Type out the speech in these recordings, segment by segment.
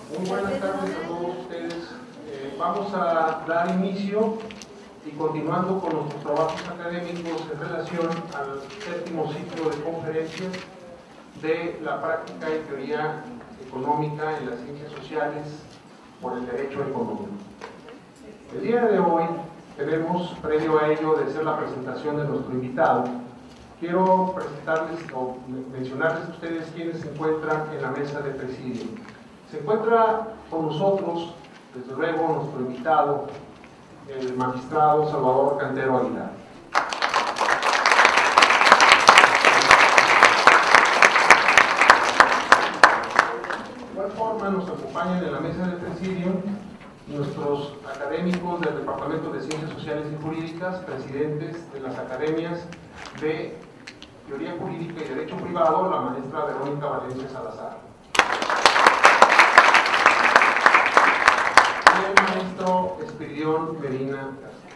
Muy buenas tardes a todos ustedes. Vamos a dar inicio y continuando con nuestros trabajos académicos en relación al séptimo ciclo de conferencias de la práctica y teoría económica en las ciencias sociales por el derecho económico. El día de hoy tenemos, previo a ello de ser la presentación de nuestro invitado, quiero presentarles o mencionarles a ustedes quienes se encuentran en la mesa de presidio. Se encuentra con nosotros, desde luego, nuestro invitado, el magistrado Salvador Cantero Aguilar. De igual forma, nos acompañan en la mesa de presidio nuestros académicos del Departamento de Ciencias Sociales y Jurídicas, presidentes de las academias de Teoría Jurídica y Derecho Privado, la maestra Verónica Valencia Salazar. Y el maestro Espiridión Medina García.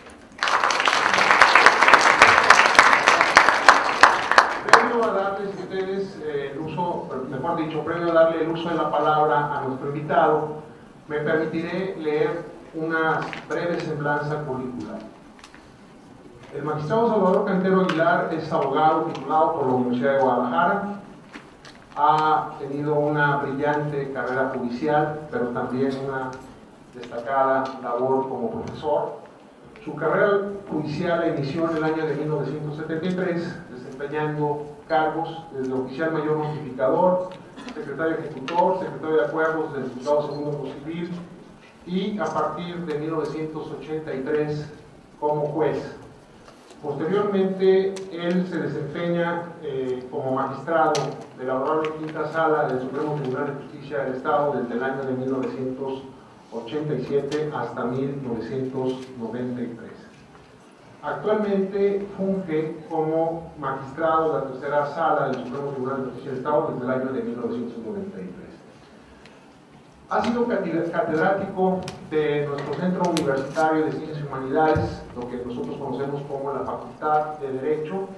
Previo a darles a ustedes el uso, mejor dicho, previo a darle el uso de la palabra a nuestro invitado, me permitiré leer una breve semblanza curricular. El magistrado Salvador Cantero Aguilar es abogado titulado por la Universidad de Guadalajara. Ha tenido una brillante carrera judicial, pero también una destacada labor como profesor. Su carrera judicial la inició en el año de 1973, desempeñando cargos desde oficial mayor notificador, secretario ejecutor, secretario de acuerdos del Juzgado Segundo Civil y a partir de 1983 como juez. Posteriormente, él se desempeña como magistrado de la Honorable Quinta Sala del Supremo Tribunal de Justicia del Estado desde el año de 1987 hasta 1993. Actualmente funge como magistrado de la Tercera Sala del Supremo Tribunal de Justicia del Estado desde el año de 1993. Ha sido catedrático de nuestro Centro Universitario de Ciencias y Humanidades, lo que nosotros conocemos como la Facultad de Derecho,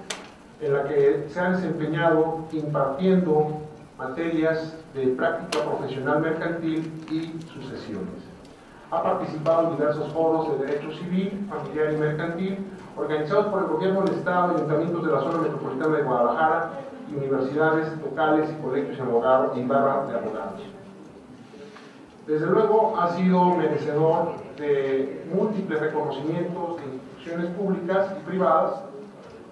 en la que se ha desempeñado impartiendo materias de práctica profesional mercantil y sucesiones. Ha participado en diversos foros de derecho civil, familiar y mercantil, organizados por el Gobierno del Estado, ayuntamientos de la zona metropolitana de Guadalajara y universidades locales y colegios y barra de abogados. Desde luego ha sido merecedor de múltiples reconocimientos de instituciones públicas y privadas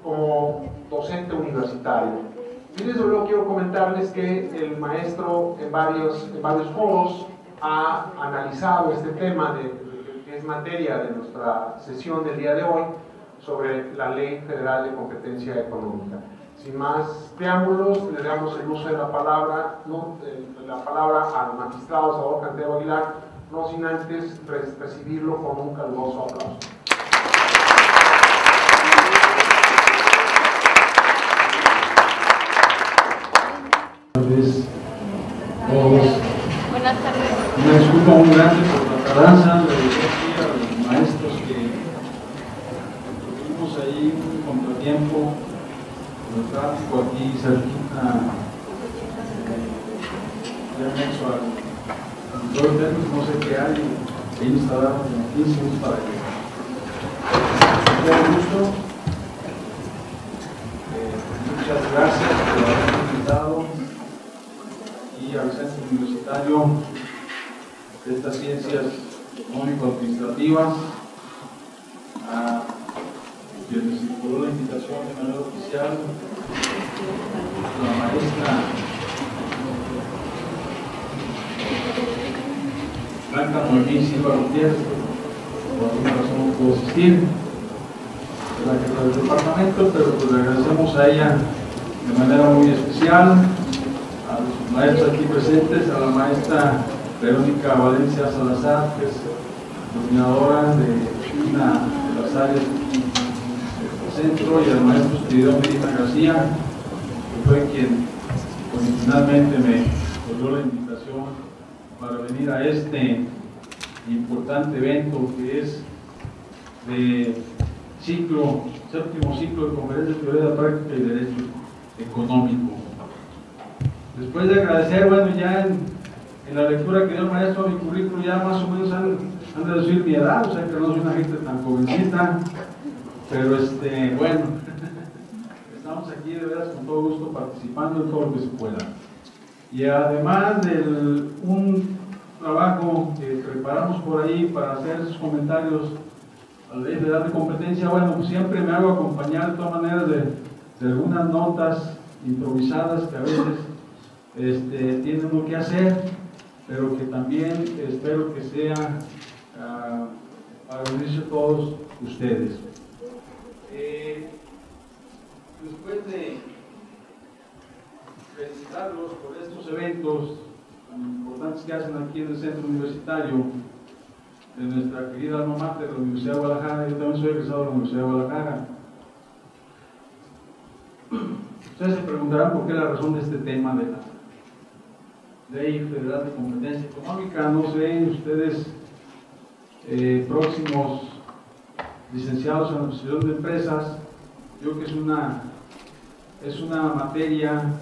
como docente universitario. Y desde luego quiero comentarles que el maestro en varios foros ha analizado este tema que es materia de nuestra sesión del día de hoy sobre la Ley Federal de Competencia Económica. Sin más preámbulos, le damos el uso de la palabra al magistrado Salvador Cantero Aguilar, no sin antes recibirlo con un caluroso aplauso. Buenas tardes. Una disculpa muy grande por la tardanza, le decía aquí a los maestros que tuvimos ahí un contratiempo con el tráfico aquí cerquita de anexo al control técnico, no sé qué hay, ahí nos tardaron 15 minutos para llegar. Con gusto, muchas gracias por haberme invitado y al Centro Universitario de estas Ciencias Económico-Administrativas, a quienes circuló la invitación de manera oficial, la maestra Blanca Noemí Silva Gutiérrez, por alguna razón no pudo asistir, la jefa del departamento, pero pues le agradecemos a ella de manera muy especial, a los maestros aquí presentes, a la maestra Verónica Valencia Salazar, que es coordinadora de una de las áreas del centro, y al maestro Espiridión Medina García, que fue quien originalmente me dio la invitación para venir a este importante evento que es de séptimo ciclo de conferencias de teoría de la práctica y derecho económico. Después de agradecer, bueno, ya en en la lectura que dio el maestro a mi currículum ya más o menos han de decir mi edad, o sea que no soy una gente tan jovencita, pero bueno, estamos aquí de veras con todo gusto participando en todo lo que se pueda. Y además de un trabajo que preparamos por ahí para hacer esos comentarios a la ley de edad de competencia, bueno, pues siempre me hago acompañar de todas maneras de algunas notas improvisadas que a veces tienen uno que hacer, pero que también espero que sea para unirse todos ustedes. Después de felicitarlos por estos eventos tan importantes que hacen aquí en el centro universitario de nuestra querida alma mater de la Universidad de Guadalajara, yo también soy egresado de la Universidad de Guadalajara. Ustedes se preguntarán por qué la razón de este tema de la Ley Federal de Competencia Económica. No sé, ustedes próximos licenciados en Administración de Empresas, yo creo que es una materia,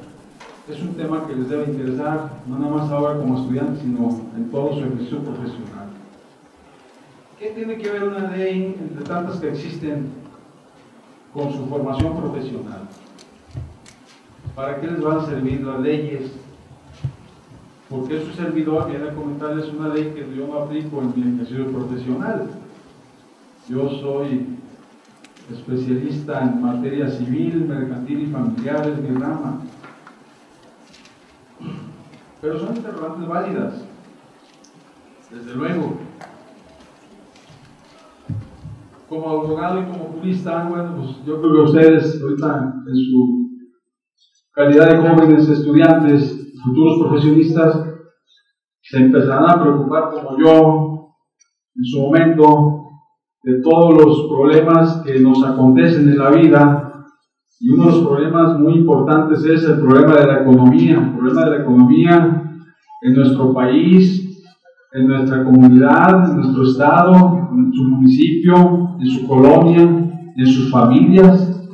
es un tema que les debe interesar, no nada más ahora como estudiantes, sino en todo su ejercicio profesional. ¿Qué tiene que ver una ley, entre tantas que existen, con su formación profesional? ¿Para qué les van a servir las leyes? Porque su servidor viene a comentarles una ley que yo no aplico en mi ejercicio profesional. Yo soy especialista en materia civil, mercantil y familiar, es mi rama. Pero son interrogantes válidas, desde luego. Como abogado y como jurista, bueno, pues yo creo que ustedes ahorita en su calidad de jóvenes estudiantes, futuros profesionistas, se empezarán a preocupar como yo en su momento de todos los problemas que nos acontecen en la vida, y uno de los problemas muy importantes es el problema de la economía, el problema de la economía en nuestro país, en nuestra comunidad, en nuestro estado, en su municipio, en su colonia, en sus familias.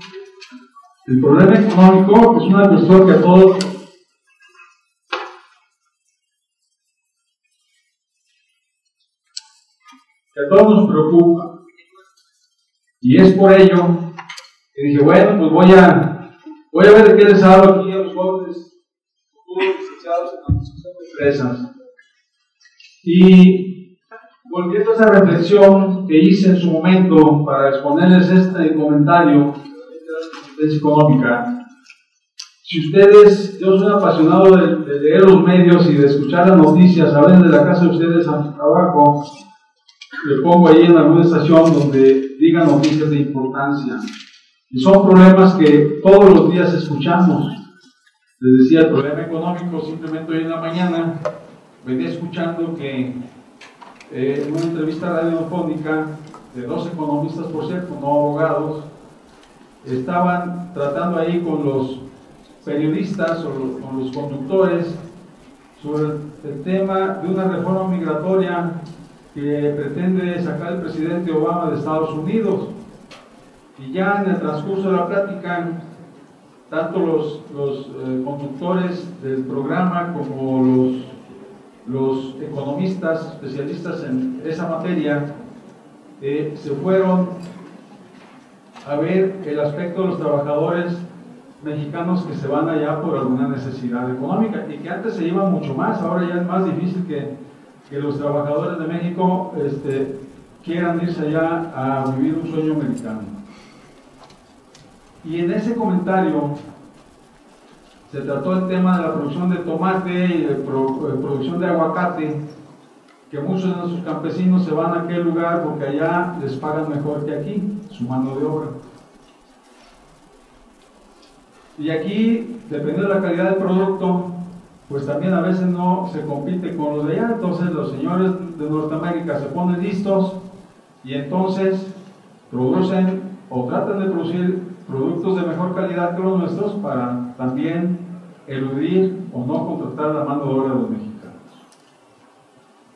El problema económico es una cuestión que a todos nos preocupa, y es por ello que dije, bueno, pues voy a ver de qué les hablo aquí a los jóvenes futuros licenciados en Administración de Empresas. Y volviendo a esa reflexión que hice en su momento para exponerles este comentario de económica, si ustedes, yo soy apasionado de leer los medios y de escuchar las noticias, a veces de la casa de ustedes abajo, le pongo ahí en alguna estación donde digan noticias de importancia. Y son problemas que todos los días escuchamos. Les decía, el problema económico, simplemente hoy en la mañana venía escuchando que en una entrevista radiofónica de dos economistas, por cierto, no abogados, estaban tratando ahí con los periodistas o con los conductores sobre el tema de una reforma migratoria que pretende sacar el presidente Obama de Estados Unidos. Y ya en el transcurso de la plática, tanto los conductores del programa como los economistas especialistas en esa materia se fueron a ver el aspecto de los trabajadores mexicanos que se van allá por alguna necesidad económica, y que antes se iban mucho más, ahora ya es más difícil que los trabajadores de México quieran irse allá a vivir un sueño americano. Y en ese comentario se trató el tema de la producción de tomate y de producción de aguacate, que muchos de nuestros campesinos se van a aquel lugar porque allá les pagan mejor que aquí, su mano de obra. Y aquí, dependiendo de la calidad del producto, pues también a veces no se compite con los de allá. Entonces los señores de Norteamérica se ponen listos y entonces producen o tratan de producir productos de mejor calidad que los nuestros para también eludir o no contratar la mano de obra de los mexicanos.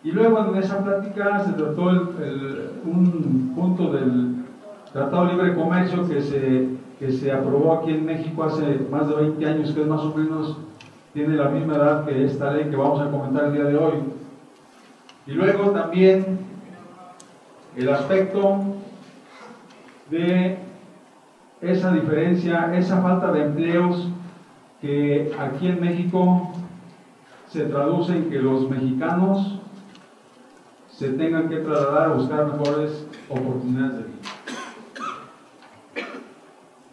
Y luego en esa plática se trató un punto del Tratado de Libre Comercio que se aprobó aquí en México hace más de 20 años, que es más o menos tiene la misma edad que esta ley que vamos a comentar el día de hoy. Y luego también el aspecto de esa diferencia, esa falta de empleos que aquí en México se traduce en que los mexicanos se tengan que trasladar a buscar mejores oportunidades de vida.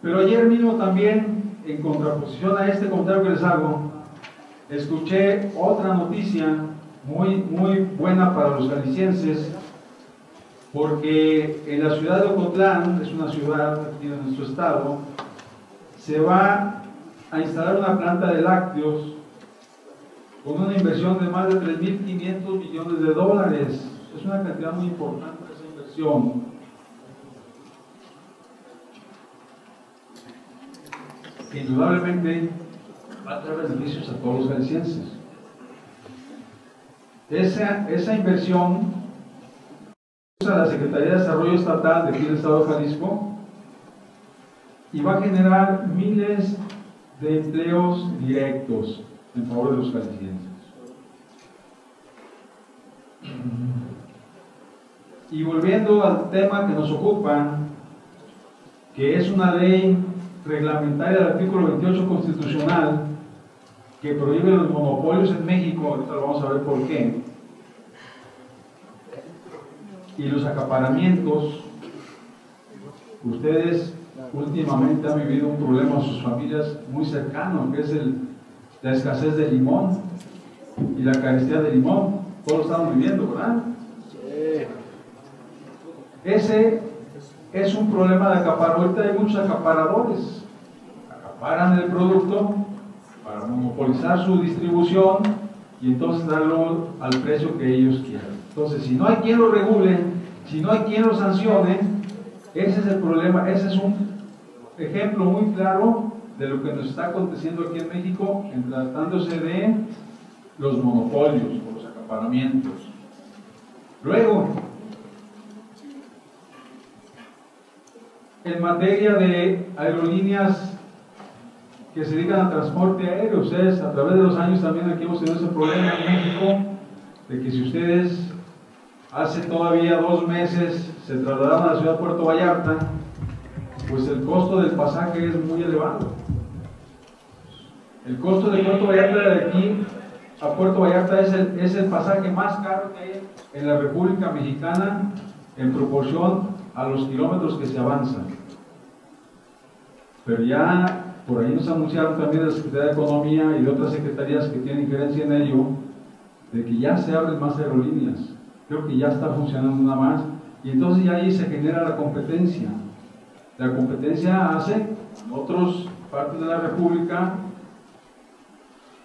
Pero ayer mismo también, en contraposición a este comentario que les hago, escuché otra noticia muy buena para los jaliscienses, porque en la ciudad de Ocotlán, es una ciudad aquí en nuestro estado, se va a instalar una planta de lácteos con una inversión de más de 3.500 millones de dólares. Es una cantidad muy importante esa inversión. Que indudablemente va a traer beneficios a todos los jaliscienses. Esa inversión usa la Secretaría de Desarrollo Estatal de aquí del Estado de Jalisco y va a generar miles de empleos directos en favor de los jaliscienses. Y volviendo al tema que nos ocupa, que es una ley reglamentaria del artículo 28 constitucional que prohíbe los monopolios en México, ahorita lo vamos a ver por qué, y los acaparamientos. Ustedes últimamente han vivido un problema en sus familias muy cercano, que es la escasez de limón y la carestía de limón. Todos lo estamos viviendo, ¿verdad? Ese es un problema de acaparar. Ahorita hay muchos acaparadores, acaparan el producto para monopolizar su distribución y entonces darlo al precio que ellos quieran. Entonces, si no hay quien lo regule, si no hay quien lo sancione, ese es el problema. Ese es un ejemplo muy claro de lo que nos está aconteciendo aquí en México en tratándose de los monopolios o los acaparamientos. Luego, en materia de aerolíneas que se dedican al transporte aéreo, ustedes a través de los años también aquí hemos tenido ese problema en México, de que si ustedes hace todavía 2 meses se trasladaron a la ciudad de Puerto Vallarta, pues el costo del pasaje es muy elevado. El costo de Puerto Vallarta de aquí a Puerto Vallarta es el pasaje más caro que hay en la República Mexicana en proporción a los kilómetros que se avanzan. Pero ya por ahí nos anunciaron también de la Secretaría de Economía y de otras secretarías que tienen injerencia en ello, de que ya se abren más aerolíneas. Creo que ya está funcionando una más, y entonces ya ahí se genera la competencia. La competencia hace en otras partes de la República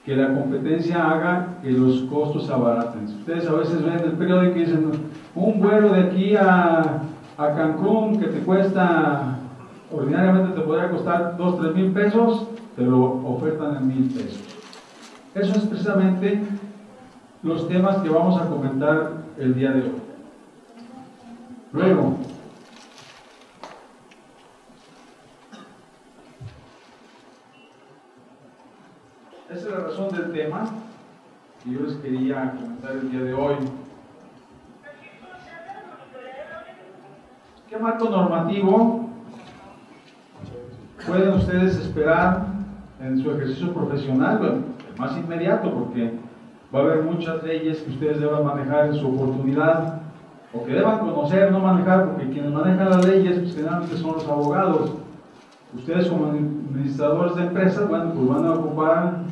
que la competencia haga que los costos se abaraten. Ustedes a veces ven el periódico y dicen, un vuelo de aquí a Cancún que te cuesta, ordinariamente te podría costar 2-3 mil pesos, te lo ofertan en 1,000 pesos. Eso es precisamente los temas que vamos a comentar el día de hoy. Luego, esa es la razón del tema que yo les quería comentar el día de hoy. ¿Qué marco normativo pueden ustedes esperar en su ejercicio profesional? Bueno, el más inmediato, porque va a haber muchas leyes que ustedes deban manejar en su oportunidad, o que deban conocer, no manejar, porque quienes manejan las leyes pues generalmente son los abogados. Ustedes como administradores de empresas, bueno, pues van a ocupar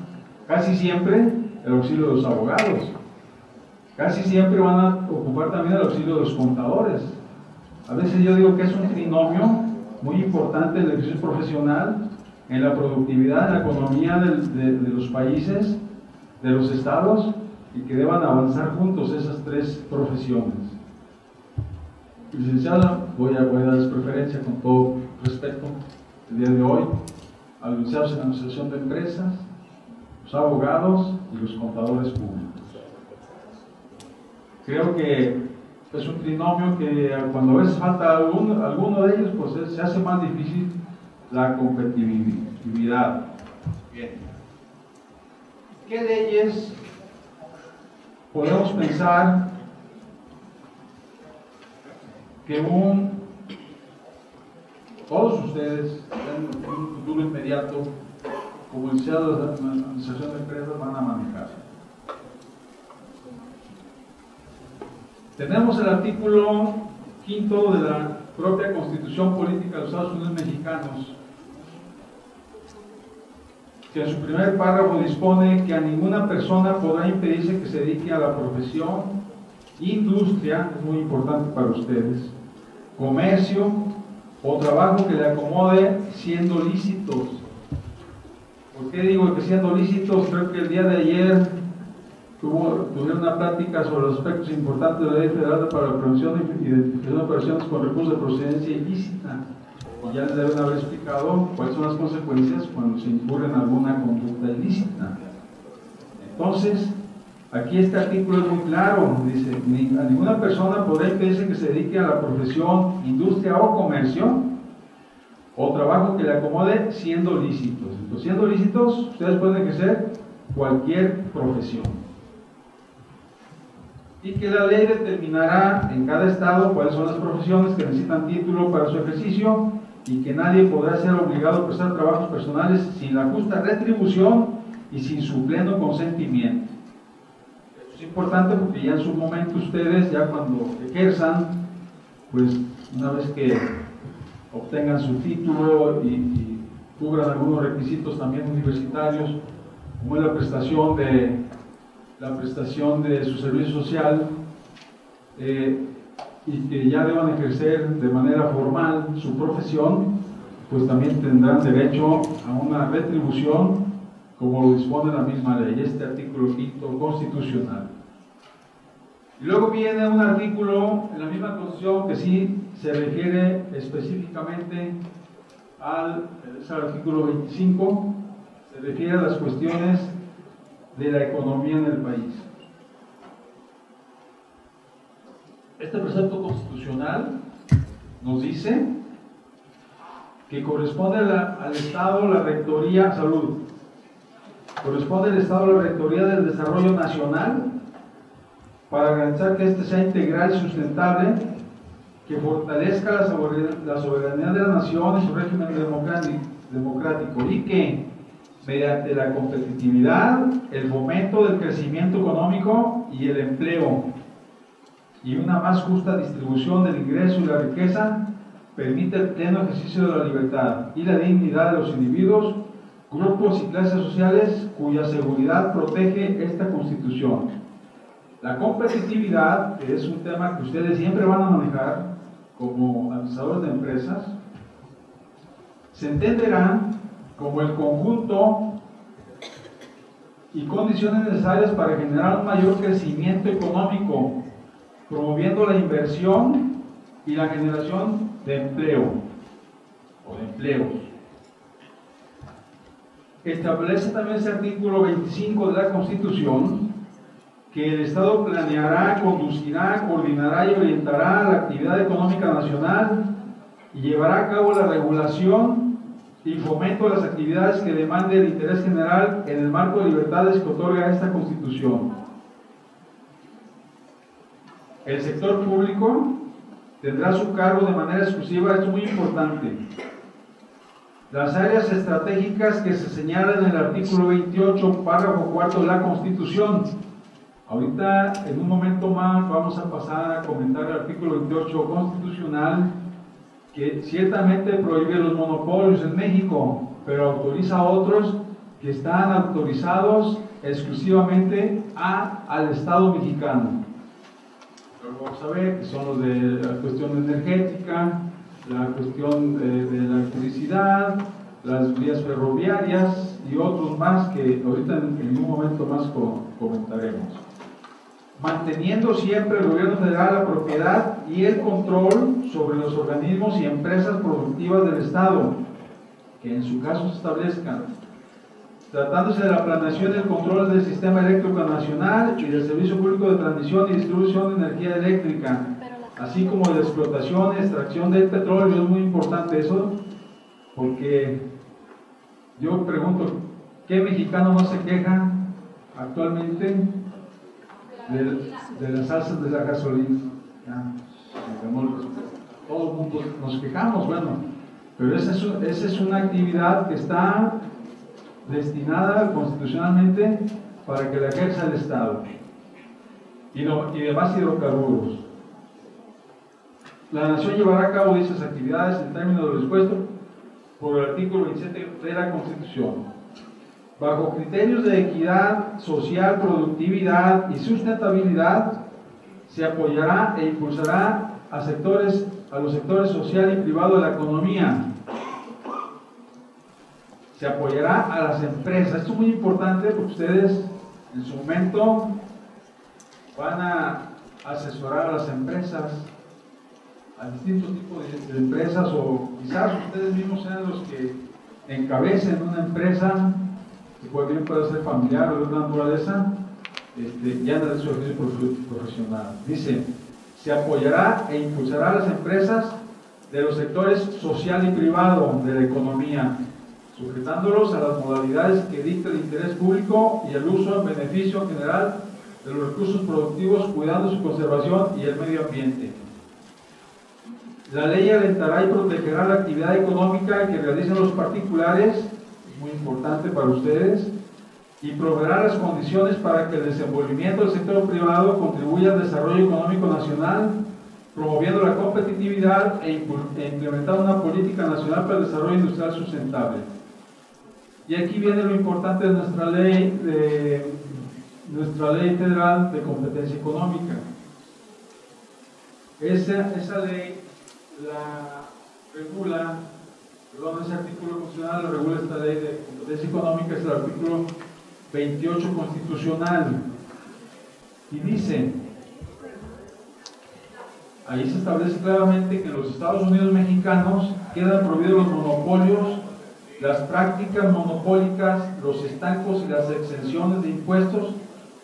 casi siempre el auxilio de los abogados. Casi siempre van a ocupar también el auxilio de los contadores. A veces yo digo que es un trinomio muy importante en el ejercicio profesional, en la productividad, en la economía de los países, de los estados, y que deban avanzar juntos esas 3 profesiones. Licenciada, voy a darles preferencia con todo respeto el día de hoy a los licenciados en administración de empresas, los abogados y los contadores públicos. Creo que es un trinomio que cuando a veces falta alguno de ellos, pues se hace más difícil la competitividad. Bien. ¿qué leyes podemos pensar que todos ustedes en un futuro inmediato, como licenciados de la Administración de Empresas, van a manejar? Tenemos el artículo 5 de la propia Constitución Política de los Estados Unidos Mexicanos, que en su primer párrafo dispone que a ninguna persona podrá impedirse que se dedique a la profesión, industria, es muy importante para ustedes, comercio o trabajo que le acomode siendo lícitos. ¿Por qué digo que siendo lícitos? Creo que el día de ayer tuvieron una plática sobre los aspectos importantes de la Ley Federal para la Prevención y Identificación de Operaciones con recursos de procedencia ilícita. Y ya les deben haber explicado cuáles son las consecuencias cuando se incurre en alguna conducta ilícita. Entonces, aquí este artículo es muy claro, dice, a ninguna persona podrá impedirse que se dedique a la profesión, industria o comercio, o trabajo que le acomode siendo lícitos. Entonces, siendo lícitos, ustedes pueden ejercer cualquier profesión. Y que la ley determinará en cada estado cuáles son las profesiones que necesitan título para su ejercicio y que nadie podrá ser obligado a prestar trabajos personales sin la justa retribución y sin su pleno consentimiento. Esto es importante porque ya en su momento ustedes, ya cuando ejerzan, pues una vez que obtengan su título y cubran algunos requisitos también universitarios, como es la prestación de su servicio social, y que ya deban ejercer de manera formal su profesión, pues también tendrán derecho a una retribución como lo dispone la misma ley, este artículo 5 constitucional. Y luego viene un artículo en la misma Constitución que sí se refiere específicamente es el artículo 25, se refiere a las cuestiones de la economía en el país. Este precepto constitucional nos dice que corresponde al Estado la rectoría, corresponde al Estado la rectoría del desarrollo nacional para garantizar que éste sea integral y sustentable, que fortalezca la soberanía de la nación y su régimen democrático y que, mediante la competitividad, el fomento del crecimiento económico y el empleo y una más justa distribución del ingreso y la riqueza, permite el pleno ejercicio de la libertad y la dignidad de los individuos, grupos y clases sociales cuya seguridad protege esta Constitución. La competitividad, que es un tema que ustedes siempre van a manejar como administradores de empresas, se entenderá como el conjunto y condiciones necesarias para generar un mayor crecimiento económico, promoviendo la inversión y la generación de empleo o de empleos. Establece también ese artículo 25 de la Constitución que el Estado planeará, conducirá, coordinará y orientará la actividad económica nacional y llevará a cabo la regulación y fomento de las actividades que demande el interés general en el marco de libertades que otorga esta Constitución. El sector público tendrá a su cargo de manera exclusiva, esto es muy importante, las áreas estratégicas que se señalan en el artículo 28, párrafo 4 de la Constitución. Ahorita, en un momento más, vamos a pasar a comentar el artículo 28 constitucional, que ciertamente prohíbe los monopolios en México, pero autoriza a otros que están autorizados exclusivamente al Estado mexicano. Pero vamos a ver que son los de la cuestión energética, la cuestión de la electricidad, las vías ferroviarias y otros más que ahorita en un momento más comentaremos. Manteniendo siempre el gobierno federal la propiedad y el control sobre los organismos y empresas productivas del Estado, que en su caso se establezcan, tratándose de la planeación y el control del sistema eléctrico nacional y del servicio público de transmisión y distribución de energía eléctrica, así como de la explotación y extracción del petróleo. Es muy importante eso, porque yo pregunto, ¿qué mexicano no se queja actualmente de las alzas de la gasolina. Ya, digamos, todo el mundo nos quejamos, bueno, pero esa es una actividad que está destinada constitucionalmente para que la ejerza el Estado y demás hidrocarburos. La Nación llevará a cabo dichas actividades en términos de lo dispuesto por el artículo 27 de la Constitución, bajo criterios de equidad social, productividad y sustentabilidad. Se apoyará e impulsará a los sectores social y privado de la economía. Se apoyará a las empresas. Esto es muy importante porque ustedes en su momento van a asesorar a las empresas, a distintos tipos de empresas, o quizás ustedes mismos sean los que encabecen una empresa, que puede ser familiar o de otra naturaleza, ya en el servicio profesional. Dice, se apoyará e impulsará a las empresas de los sectores social y privado de la economía, sujetándolos a las modalidades que dicta el interés público y el uso en beneficio general de los recursos productivos, cuidando su conservación y el medio ambiente. La ley alentará y protegerá la actividad económica que realicen los particulares, es muy importante para ustedes, y proveerá las condiciones para que el desenvolvimiento del sector privado contribuya al desarrollo económico nacional, promoviendo la competitividad e implementando una política nacional para el desarrollo industrial sustentable. Y aquí viene lo importante de nuestra ley federal de competencia económica. Esa ley la regula, ese artículo constitucional la regula esta ley de competencia económica, es el artículo 28 constitucional, y dice, ahí se establece claramente que en los Estados Unidos mexicanos quedan prohibidos los monopolios, las prácticas monopólicas, los estancos y las exenciones de impuestos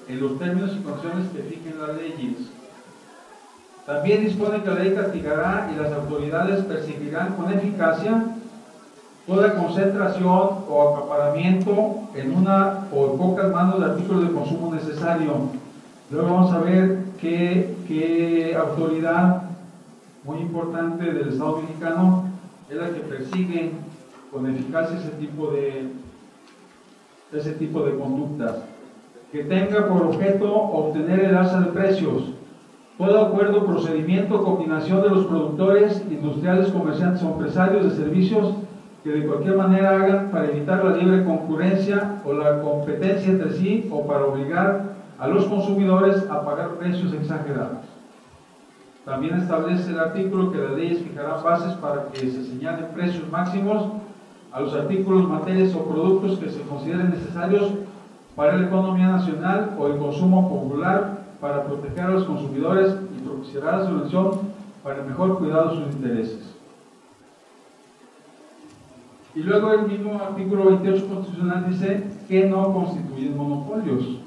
en los términos y condiciones que fijen las leyes. También dispone que la ley castigará y las autoridades perseguirán con eficacia toda concentración o acaparamiento en una o en pocas manos de artículos de consumo necesario. Luego vamos a ver qué autoridad muy importante del Estado mexicano es la que persigue con eficacia ese tipo de conductas. Que tenga por objeto obtener el alza de precios. Todo acuerdo, procedimiento, combinación de los productores, industriales, comerciantes o empresarios de servicios que de cualquier manera hagan para evitar la libre concurrencia o la competencia entre sí o para obligar a los consumidores a pagar precios exagerados. También establece el artículo que las leyes fijarán bases para que se señalen precios máximos a los artículos, materias o productos que se consideren necesarios para la economía nacional o el consumo popular, para proteger a los consumidores y propiciará la solución para el mejor cuidado de sus intereses. Y luego el mismo artículo 28 constitucional dice que no constituyen monopolios.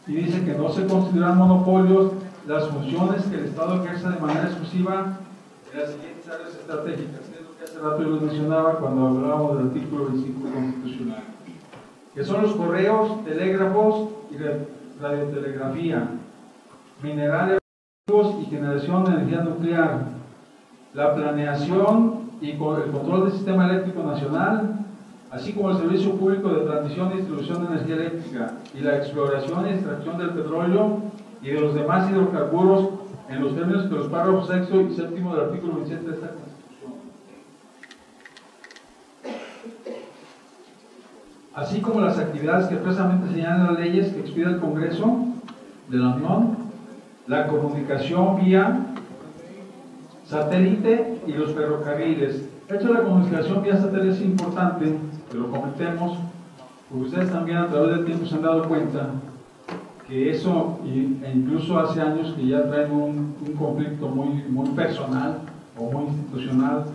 Y dice que no se consideran monopolios las funciones que el Estado ejerza de manera exclusiva en las siguientes áreas estratégicas, que es lo que hace rato yo les mencionaba cuando hablábamos del artículo 25 constitucional, que son los correos, telégrafos y radiotelegrafía, minerales y generación de energía nuclear, la planeación y el control del sistema eléctrico nacional, así como el servicio público de transmisión y distribución de energía eléctrica y la exploración y extracción del petróleo y de los demás hidrocarburos en los términos que los párrafos 6 y 7 del artículo 27 de esta Constitución. Así como las actividades que expresamente señalan las leyes que expide el Congreso de la Unión, la comunicación vía satélite y los ferrocarriles. De hecho, la comunicación vía satélite es importante que lo comentemos, porque ustedes también a través del tiempo se han dado cuenta que eso, e incluso hace años que ya traen un conflicto muy personal o muy institucional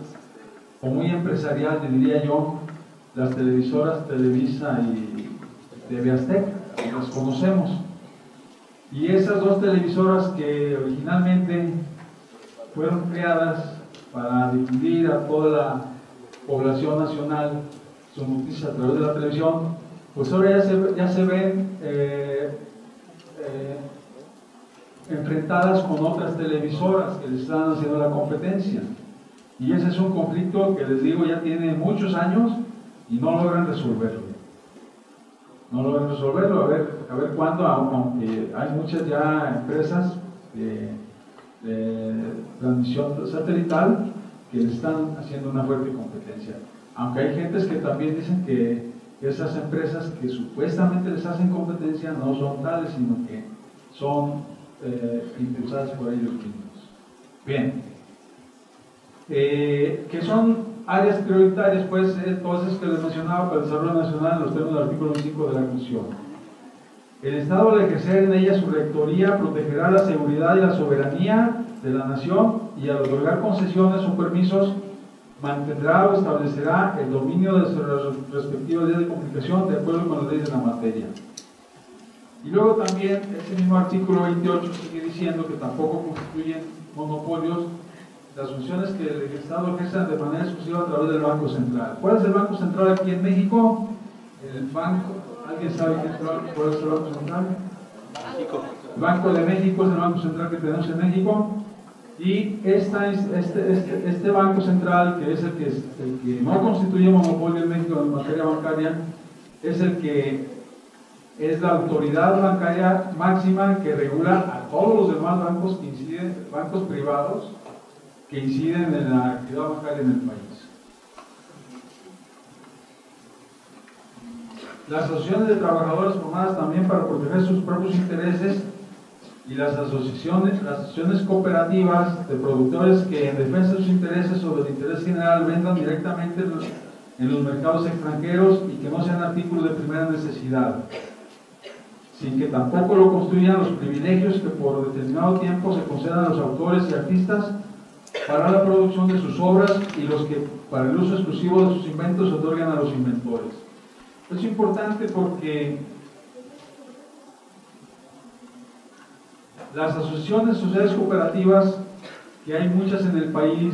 o muy empresarial, diría yo, las televisoras Televisa y TV Azteca, las conocemos. Y esas dos televisoras que originalmente fueron creadas para difundir a toda la población nacional sus noticias a través de la televisión, pues ahora ya se ven enfrentadas con otras televisoras que les están haciendo la competencia. Y ese es un conflicto que les digo ya tiene muchos años y no logran resolverlo. No logran resolverlo, a ver cuándo, aunque hay muchas ya empresas de transmisión satelital que le están haciendo una fuerte competencia. Aunque hay gentes que también dicen que esas empresas que supuestamente les hacen competencia no son tales, sino que son impulsadas por ellos mismos. Bien, que son áreas prioritarias, pues todas esas que les mencionaba para el desarrollo nacional en los términos del artículo 25 de la Constitución. El Estado, al ejercer en ella su rectoría, protegerá la seguridad y la soberanía de la nación y al otorgar concesiones o permisos mantendrá o establecerá el dominio de sus respectivas leyes de comunicación de acuerdo con las leyes de la materia. Y luego también ese mismo artículo 28 sigue diciendo que tampoco constituyen monopolios las funciones que el Estado ejerza de manera exclusiva a través del Banco Central. ¿Cuál es el Banco Central aquí en México? El banco, ¿alguien sabe cuál es el Banco Central? México. El Banco de México es el Banco Central que tenemos en México. Y este Banco Central, que es el que no constituye monopolio en México en materia bancaria, es el que es la autoridad bancaria máxima que regula a todos los demás bancos que inciden, bancos privados que inciden en la actividad bancaria en el país. Las asociaciones de trabajadores formadas también para proteger sus propios intereses y las asociaciones cooperativas de productores que en defensa de sus intereses o del interés general vendan directamente en los mercados extranjeros y que no sean artículos de primera necesidad, sin que tampoco lo constituyan los privilegios que por determinado tiempo se concedan a los autores y artistas para la producción de sus obras y los que para el uso exclusivo de sus inventos se otorgan a los inventores. Es importante porque las asociaciones sociales cooperativas, que hay muchas en el país,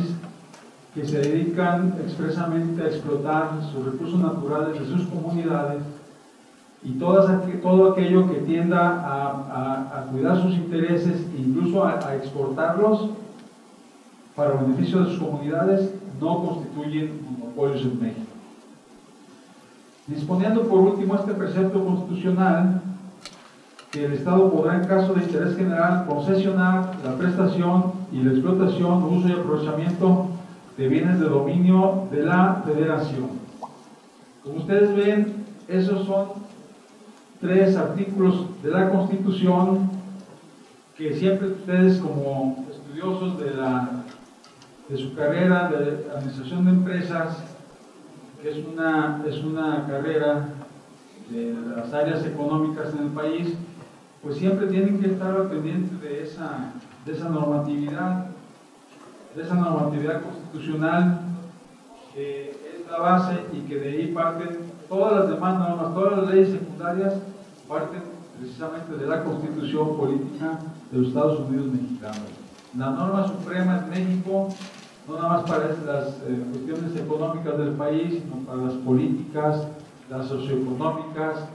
que se dedican expresamente a explotar sus recursos naturales de sus comunidades y todo aquello que tienda a cuidar sus intereses, incluso a exportarlos para beneficio de sus comunidades, no constituyen monopolios en México. Disponiendo por último este precepto constitucional, que el Estado podrá en caso de interés general concesionar la prestación y la explotación, uso y aprovechamiento de bienes de dominio de la Federación. Como ustedes ven, esos son 3 artículos de la Constitución que siempre ustedes como estudiosos de su carrera de administración de empresas, que es una carrera de las áreas económicas en el país, pues siempre tienen que estar al pendiente de esa normatividad constitucional, que es la base y que de ahí parten todas las demás normas, todas las leyes secundarias parten precisamente de la Constitución política de los Estados Unidos mexicanos. La norma suprema en México, no nada más para las cuestiones económicas del país, sino para las políticas, las socioeconómicas,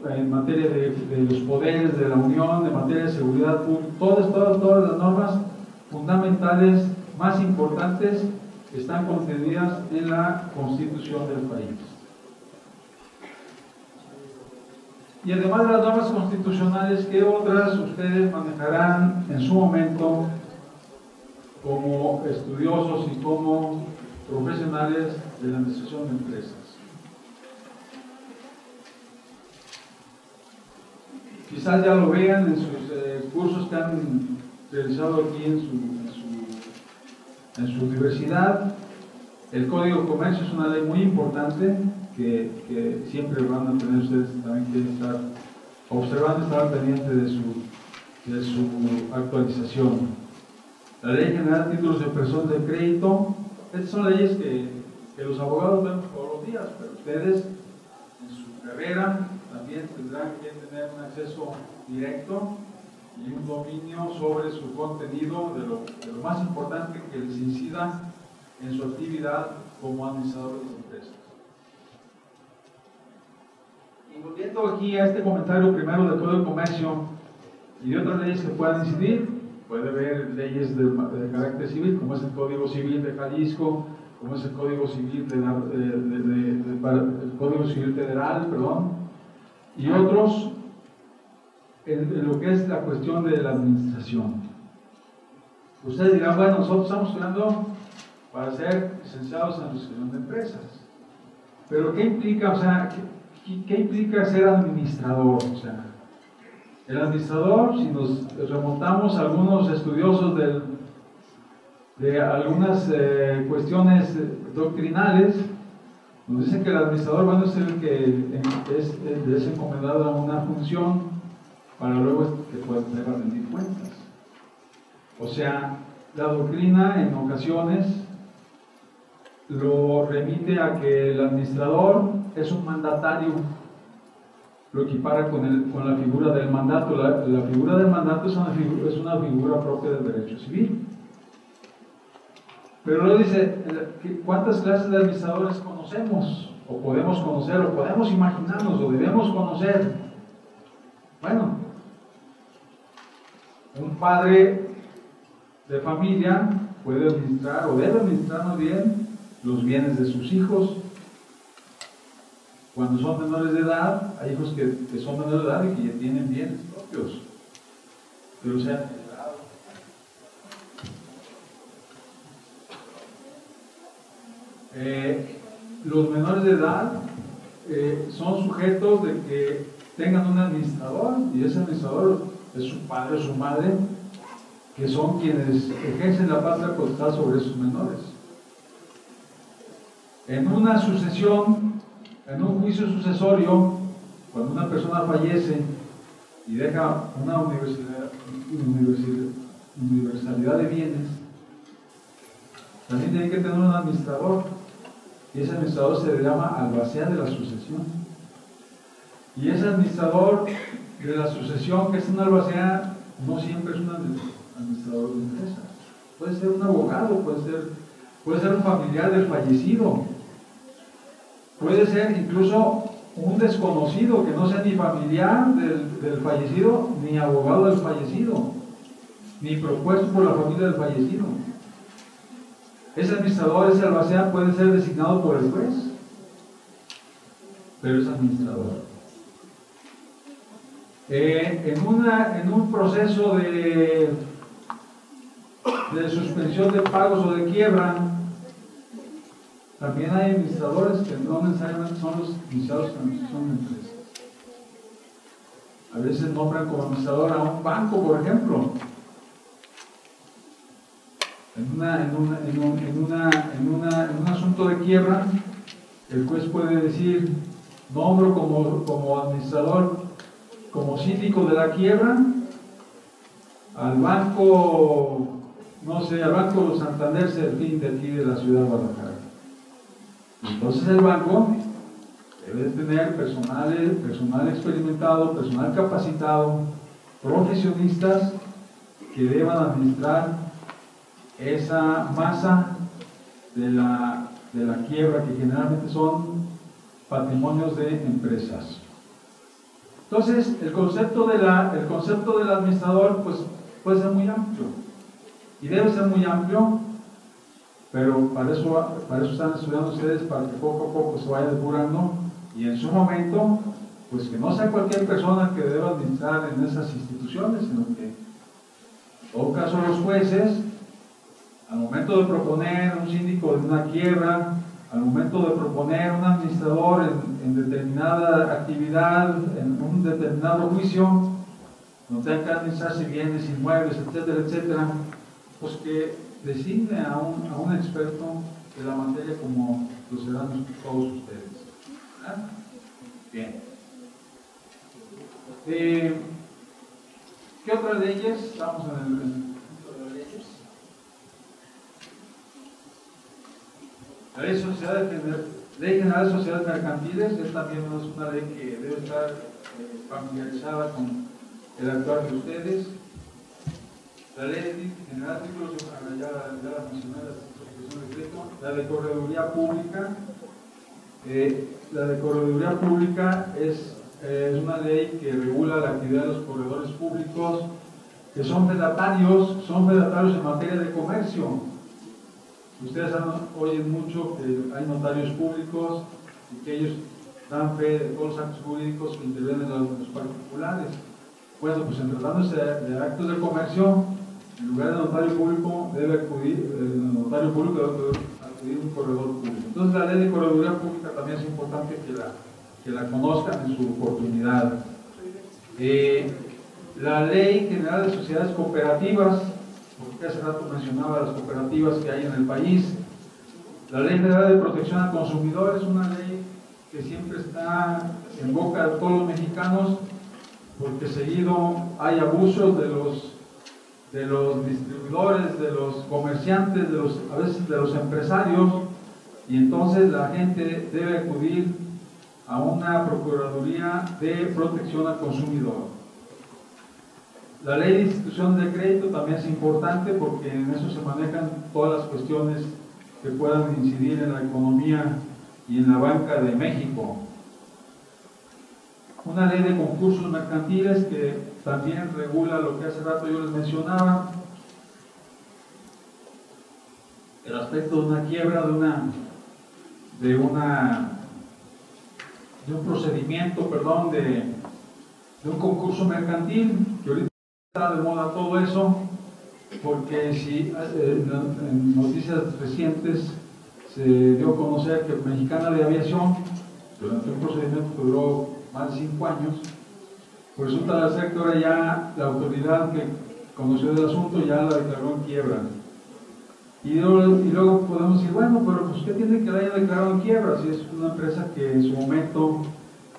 en materia de los poderes de la Unión, en materia de seguridad pública, todas las normas fundamentales más importantes están contenidas en la Constitución del país. Y además de las normas constitucionales, ¿qué otras ustedes manejarán en su momento como estudiosos y como profesionales de la administración de empresas? Quizás ya lo vean en sus cursos que han realizado aquí en su universidad. El Código de Comercio es una ley muy importante que siempre van a tener ustedes también que estar observando, estar pendiente de su actualización. La Ley General de Títulos de Persona de Crédito. Estas son leyes que los abogados vemos todos los días, pero ustedes en su carrera también tendrán que tener un acceso directo y un dominio sobre su contenido de lo más importante que les incida en su actividad como administradores de empresas. Y volviendo aquí a este comentario primero del Código de Comercio y de otras leyes que puedan incidir, puede haber leyes de carácter civil, como es el Código Civil de Jalisco, como es el Código Civil el Código Civil Federal, perdón, y otros en lo que es la cuestión de la administración. Ustedes dirán, bueno, nosotros estamos estudiando para ser licenciados en administración de empresas, pero ¿qué implica, o sea, qué implica ser administrador? O sea, el administrador, si nos remontamos a algunos estudiosos de algunas cuestiones doctrinales, nos dicen que el administrador, bueno, es el que es encomendado a una función para luego que pueda rendir cuentas. O sea, la doctrina en ocasiones lo remite a que el administrador es un mandatario, lo equipara con la figura del mandato. La figura del mandato es una figura propia del derecho civil. Pero luego dice, ¿cuántas clases de administradores conocemos? O podemos conocer, o podemos imaginarnos, o debemos conocer. Bueno, un padre de familia puede administrar, o debe administrar más bien, los bienes de sus hijos. Cuando son menores de edad, hay hijos que son menores de edad y que ya tienen bienes propios, pero se han heredado. Los menores de edad son sujetos de que tengan un administrador, y ese administrador es su padre o su madre, que son quienes ejercen la patria potestad sobre esos menores. En una sucesión, en un juicio sucesorio, cuando una persona fallece y deja una universalidad de bienes, también tiene que tener un administrador, y ese administrador se le llama albacea de la sucesión. Y ese administrador de la sucesión, que es un albacea, no siempre es un administrador de empresa. Puede ser un abogado, puede ser un familiar del fallecido, puede ser incluso un desconocido que no sea ni familiar del fallecido, ni abogado del fallecido, ni propuesto por la familia del fallecido. Ese administrador, ese albacea, puede ser designado por el juez, pero es administrador. En un proceso de suspensión de pagos o de quiebra, también hay administradores que no necesariamente son los iniciados en administración de empresas. A veces nombran como administrador a un banco, por ejemplo. En un asunto de quiebra, el juez puede decir, nombro como administrador, como síndico de la quiebra, al banco, no sé, al Banco Santander Serfín de aquí de la ciudad de Guadalajara. Entonces el banco debe tener personal experimentado, personal capacitado, profesionistas que deban administrar esa masa de la quiebra, que generalmente son patrimonios de empresas. Entonces, el concepto del administrador pues, puede ser muy amplio, y debe ser muy amplio, pero para eso están estudiando ustedes, para que poco a poco se vaya depurando, y en su momento, pues que no sea cualquier persona que deba administrar en esas instituciones, sino que, en todo caso, los jueces, al momento de proponer un síndico de una quiebra, al momento de proponer un administrador en determinada actividad, en un determinado juicio, no tenga que administrarse bienes, inmuebles, etcétera, etcétera, pues que designe a un experto de la materia, como lo serán todos ustedes. ¿Verdad? Bien. ¿Qué otras leyes? Estamos en el punto de las leyes. La Ley General de Sociedades Mercantiles es también una ley que debe estar familiarizada con el actuar de ustedes. La Ley General de Títulos, ya la mencioné, la de Correduría Pública. La de Correduría Pública es es una ley que regula la actividad de los corredores públicos que son fedatarios en materia de comercio. Ustedes oyen mucho que hay notarios públicos y que ellos dan fe de todos los actos jurídicos que intervienen los particulares. Bueno, pues en tratándose de actos de comercio, en lugar de notario público debe acudir un corredor público. Entonces la ley de correduría pública también es importante que la conozcan en su oportunidad. La Ley General de Sociedades Cooperativas, porque hace rato mencionaba las cooperativas que hay en el país. La Ley Federal de Protección al Consumidor es una ley que siempre está en boca de todos los mexicanos, porque seguido hay abusos de los distribuidores, de los comerciantes, a veces de los empresarios, y entonces la gente debe acudir a una Procuraduría de Protección al Consumidor. La ley de institución de crédito también es importante porque en eso se manejan todas las cuestiones que puedan incidir en la economía y en la banca de México. Una ley de concursos mercantiles que también regula lo que hace rato yo les mencionaba, el aspecto de una quiebra, de un procedimiento, perdón, de un concurso mercantil, que ahorita está de moda todo eso, porque si en noticias recientes se dio a conocer que Mexicana de Aviación, durante un procedimiento que duró más de 5 años, pues resulta ser que ahora ya la autoridad que conoció el asunto ya la declaró en quiebra. Y luego podemos decir, bueno, pero pues ¿qué tiene que la haya declarado en quiebra? Si es una empresa que en su momento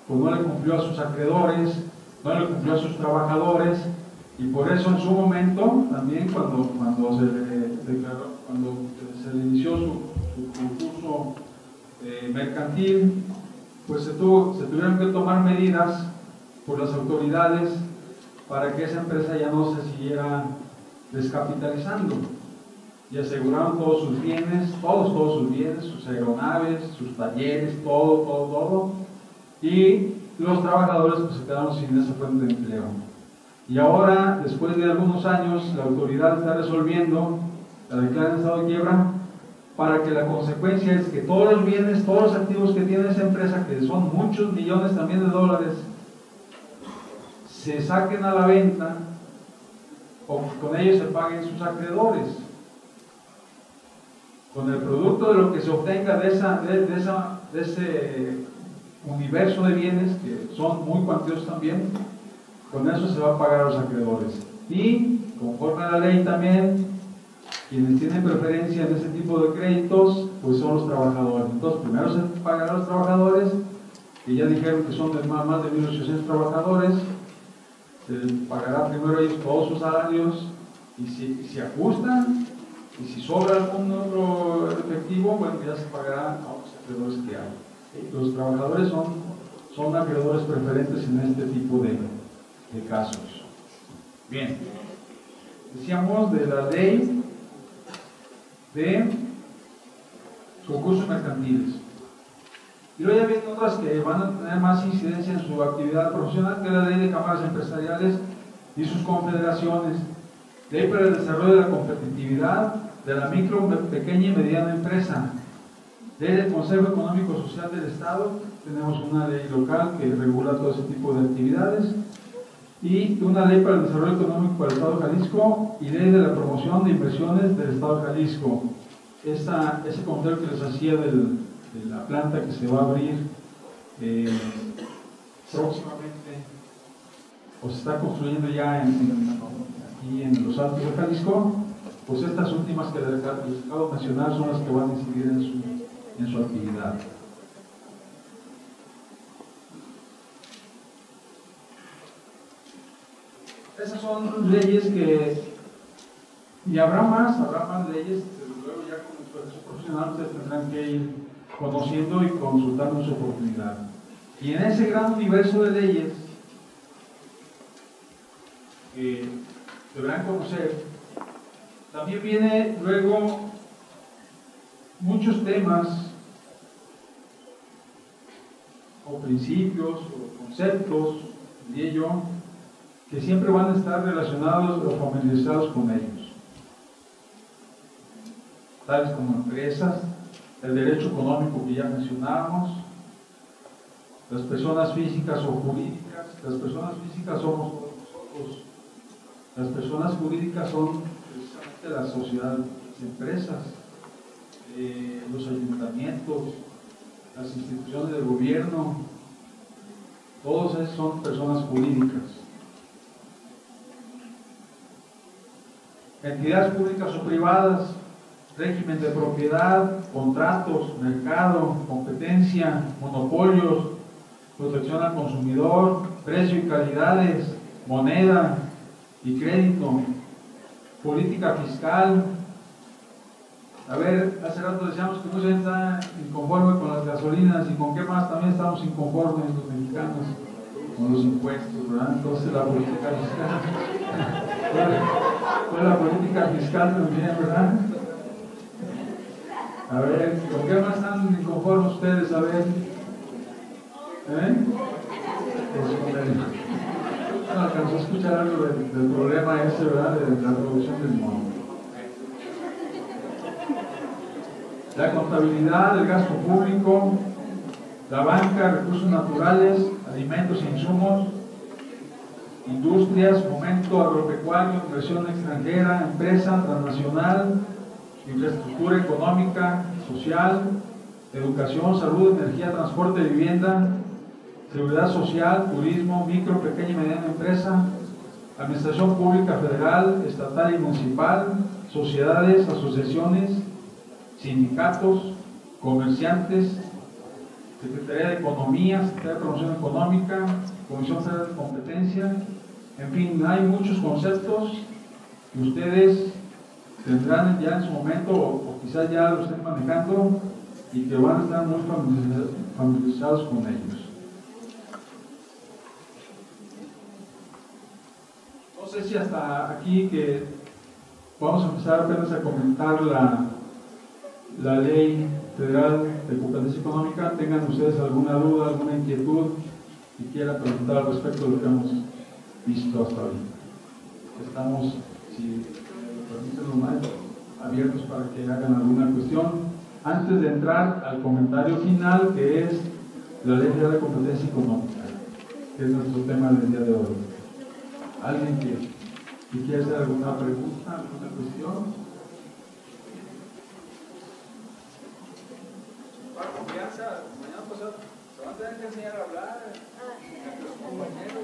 pues no le cumplió a sus acreedores, no le cumplió a sus trabajadores, y por eso en su momento también cuando se le inició su concurso mercantil, pues se tuvieron que tomar medidas por las autoridades para que esa empresa ya no se siguiera descapitalizando, y aseguraron todos sus bienes, sus aeronaves, sus talleres, todo, y los trabajadores pues se quedaron sin esa fuente de empleo. Y ahora, después de algunos años, la autoridad está resolviendo, la declara en estado de quiebra, para que la consecuencia es que todos los bienes, todos los activos que tiene esa empresa, que son muchos millones también de dólares, se saquen a la venta o con ellos se paguen sus acreedores. Con el producto de lo que se obtenga de ese universo de bienes, que son muy cuantiosos también, con eso se va a pagar a los acreedores. Y conforme a la ley también, quienes tienen preferencia en ese tipo de créditos, pues son los trabajadores. Entonces, primero se pagará a los trabajadores, que ya dijeron que son más de 1.800 trabajadores, se les pagará primero a ellos todos sus salarios, y si ajustan, y si sobra algún otro efectivo, bueno, ya se pagará a los acreedores que hay. Los trabajadores son acreedores preferentes en este tipo de casos. Bien, decíamos de la ley de concursos mercantiles. Y luego ya vienen otras que van a tener más incidencia en su actividad profesional, que es la ley de cámaras empresariales y sus confederaciones, ley para el desarrollo de la competitividad de la micro, pequeña y mediana empresa, ley del Consejo Económico Social del Estado, tenemos una ley local que regula todo ese tipo de actividades, y una ley para el desarrollo económico para el Estado de Jalisco y ley de la promoción de inversiones del Estado de Jalisco. Ese comentario que les hacía de la planta que se va a abrir próximamente, o se está construyendo ya aquí en los Altos de Jalisco, pues estas últimas que les acabo de mencionar son las que van a incidir en su actividad. Esas son leyes y habrá más leyes, desde luego ya con el proceso profesional ustedes tendrán que ir conociendo y consultando su oportunidad. Y en ese gran universo de leyes que deberán conocer, también viene luego muchos temas o principios o conceptos, diría yo, que siempre van a estar relacionados o familiarizados con ellos, tales como empresas, el derecho económico que ya mencionábamos, las personas físicas o jurídicas. Las personas físicas somos todos nosotros, las personas jurídicas son precisamente las sociedades, las empresas, los ayuntamientos, las instituciones del gobierno, todos esos son personas jurídicas. Entidades públicas o privadas, régimen de propiedad, contratos, mercado, competencia, monopolios, protección al consumidor, precio y calidades, moneda y crédito, política fiscal. A ver, hace rato decíamos que mucha gente está inconforme con las gasolinas, y con qué más también estamos inconformes los mexicanos, con los impuestos, ¿verdad? Entonces la política fiscal, fue la política fiscal también, ¿verdad? A ver, ¿con qué más están inconformes ustedes? A ver, no alcanzó a escuchar algo del problema ese, ¿verdad? De la producción del mundo. La contabilidad, el gasto público, la banca, recursos naturales, alimentos e insumos, industrias, fomento agropecuario, inversión extranjera, empresa transnacional, infraestructura económica, social, educación, salud, energía, transporte, vivienda, seguridad social, turismo, micro, pequeña y mediana empresa, administración pública federal, estatal y municipal, sociedades, asociaciones, sindicatos, comerciantes, Secretaría de Economía, Secretaría de Promoción Económica, Comisión Federal de Competencia. En fin, hay muchos conceptos que ustedes tendrán ya en su momento, o quizás ya lo estén manejando, y que van a estar muy familiarizados con ellos. No sé si hasta aquí, que vamos a empezar apenas a comentar la Ley Federal de Competencia Económica, tengan ustedes alguna duda, alguna inquietud y quieran preguntar al respecto de lo que hemos visto hasta ahorita. Estamos, si me permiten los maestros, abiertos para que hagan alguna cuestión antes de entrar al comentario final, que es la Ley Federal de Competencia Económica, que es nuestro tema del día de hoy. ¿Alguien que quiere hacer alguna pregunta, alguna cuestión? Confianza, mañana pasado se van a tener que enseñar a hablar entre los compañeros.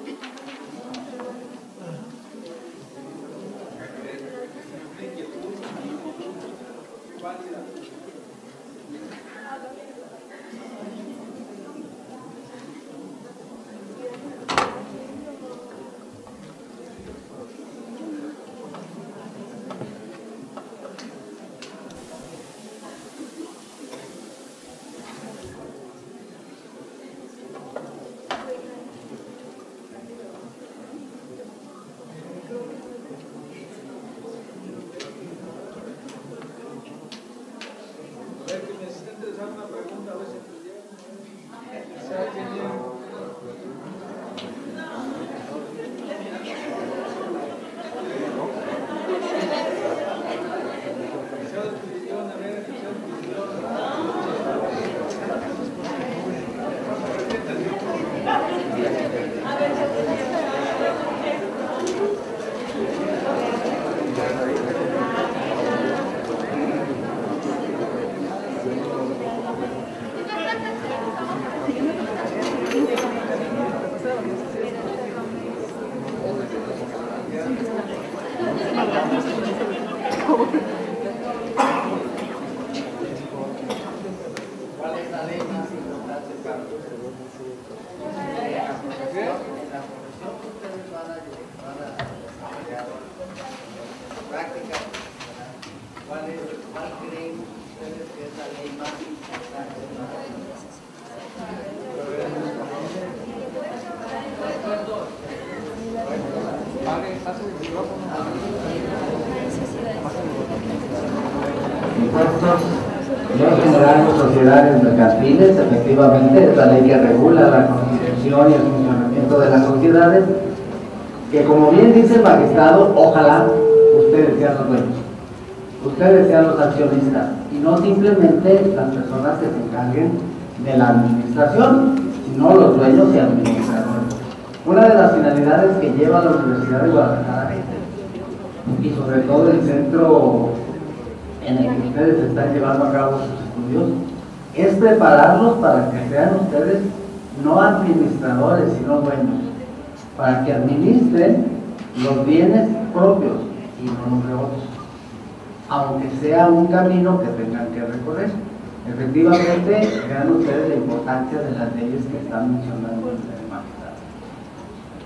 Una inquietud válida. Ley General de Sociedades Mercantiles, efectivamente, es la ley que regula la constitución y el funcionamiento de las sociedades, que como bien dice el magistrado, ojalá ustedes sean los dueños, ustedes sean los accionistas, y no simplemente las personas que se encarguen de la administración, sino los dueños y administradores. Una de las finalidades que lleva la Universidad de Guadalajara, y sobre todo el centro en el que ustedes están llevando a cabo sus estudios, es prepararlos para que sean ustedes no administradores, sino dueños, para que administren los bienes propios y no los de otros, aunque sea un camino que tengan que recorrer. Efectivamente, vean ustedes la importancia de las leyes que están mencionando el magistrado,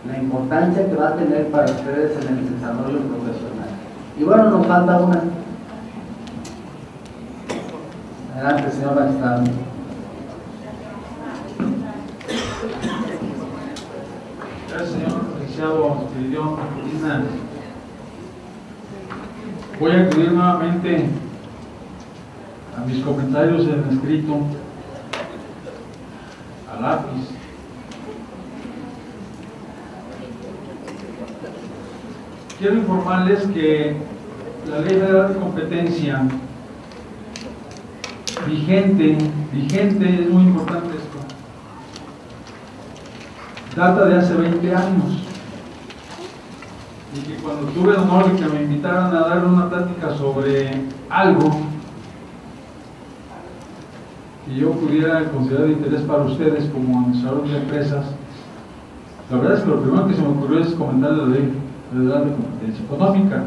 la importancia que va a tener para ustedes en el desarrollo profesional. Y bueno, nos falta una. Adelante, señor magistrado. Gracias, señor licenciado Espiridión Medina. Voy a acudir nuevamente a mis comentarios en escrito, a lápiz. Quiero informarles que la Ley Federal de Competencia vigente, es muy importante esto, data de hace 20 años, y que cuando tuve el honor de que me invitaran a dar una plática sobre algo que yo pudiera considerar de interés para ustedes como administradores de empresas, la verdad es que lo primero que se me ocurrió es comentar la Ley Federal de Competencia Económica.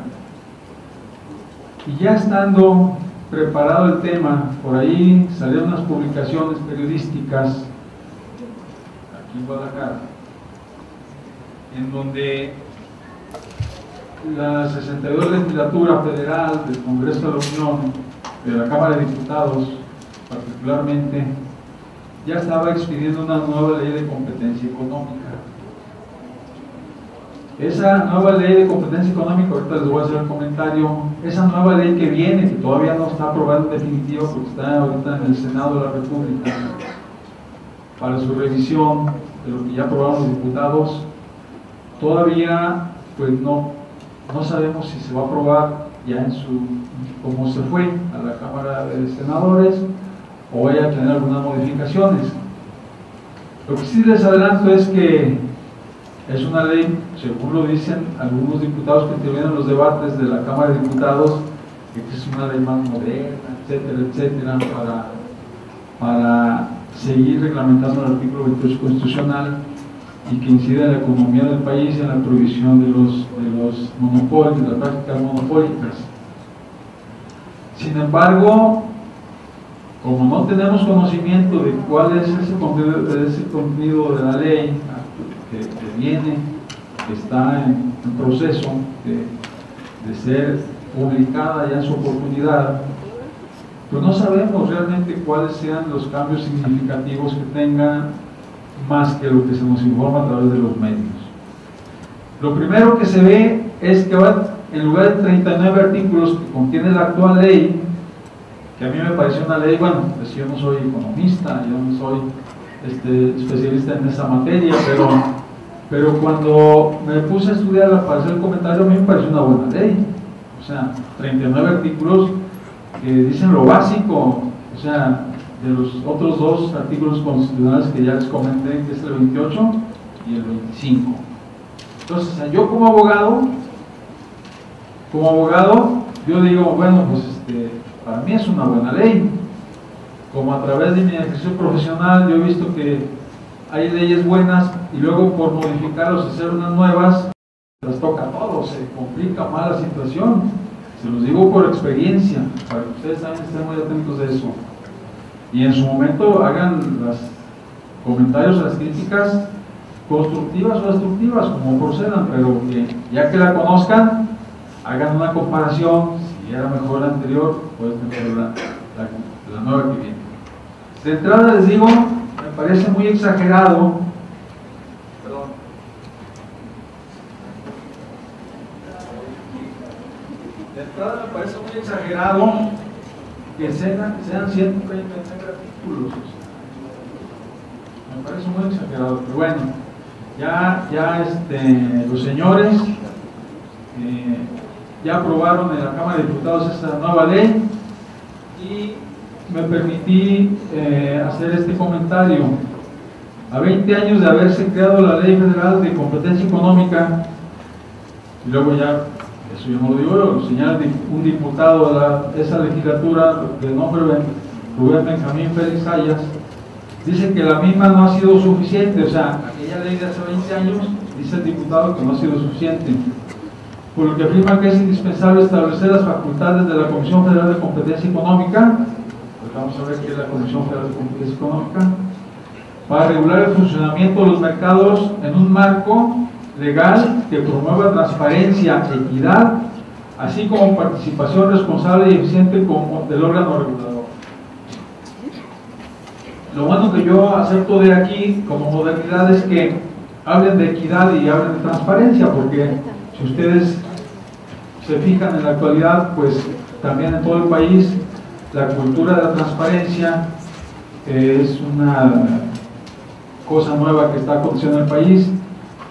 Y ya estando preparado el tema, por ahí salieron unas publicaciones periodísticas aquí en Guadalajara, en donde la 62 legislatura federal del Congreso de la Unión, de la Cámara de Diputados particularmente, ya estaba expidiendo una nueva ley de competencia económica. Esa nueva ley de competencia económica, ahorita les voy a hacer el comentario, esa nueva ley que viene, que todavía no está aprobada en definitiva porque está ahorita en el Senado de la República para su revisión de lo que ya aprobaron los diputados, todavía pues no sabemos si se va a aprobar ya en su, como se fue a la Cámara de Senadores, o vaya a tener algunas modificaciones. Lo que sí les adelanto es que es una ley, según lo dicen algunos diputados que intervienen en los debates de la Cámara de Diputados, que es una ley más moderna, etcétera, etcétera, para seguir reglamentando el artículo 28 constitucional y que incide en la economía del país y en la prohibición de los monopolios, de las prácticas monopólicas. Sin embargo, como no tenemos conocimiento de cuál es ese contenido de la ley que viene, que está en proceso de ser publicada ya en su oportunidad, pues no sabemos realmente cuáles sean los cambios significativos que tenga, más que lo que se nos informa a través de los medios. Lo primero que se ve es que en lugar de 39 artículos que contiene la actual ley, que a mí me pareció una ley, bueno, pues yo no soy economista, yo no soy especialista en esa materia, pero cuando me puse a estudiarla para hacer el comentario, a mí me pareció una buena ley. O sea, 39 artículos que dicen lo básico, o sea, de los otros dos artículos constitucionales que ya les comenté, que es el 28 y el 25. Entonces, yo como abogado, yo digo, bueno, pues para mí es una buena ley. Como a través de mi ejercicio profesional yo he visto que hay leyes buenas y luego por modificarlos y hacer unas nuevas, las toca todo, se complica más la situación. Se los digo por experiencia, para que ustedes también estén muy atentos de eso. Y en su momento hagan los comentarios, las críticas constructivas o destructivas, como procedan, pero que ya que la conozcan, hagan una comparación. Si era mejor la anterior, puede tener la nueva que viene. De entrada les digo, me parece muy exagerado, que sean 139 artículos. Me parece muy exagerado, pero bueno, ya los señores ya aprobaron en la Cámara de Diputados esta nueva ley y me permití hacer este comentario. A 20 años de haberse creado la Ley Federal de Competencia Económica, y luego ya, eso yo no lo digo, lo señala un diputado de esa legislatura de nombre Rubén Benjamín Félix Sayas, dice que la misma no ha sido suficiente. O sea, aquella ley de hace 20 años, dice el diputado que no ha sido suficiente, por lo que afirma que es indispensable establecer las facultades de la Comisión Federal de Competencia Económica, pues vamos a ver qué es la Comisión Federal de Competencia Económica, para regular el funcionamiento de los mercados en un marco legal que promueva transparencia, equidad, así como participación responsable y eficiente del órgano regulador. Lo bueno que yo acepto de aquí como modernidad es que hablen de equidad y hablen de transparencia, porque si ustedes se fijan en la actualidad, pues también en todo el país la cultura de la transparencia es una cosa nueva que está aconteciendo en el país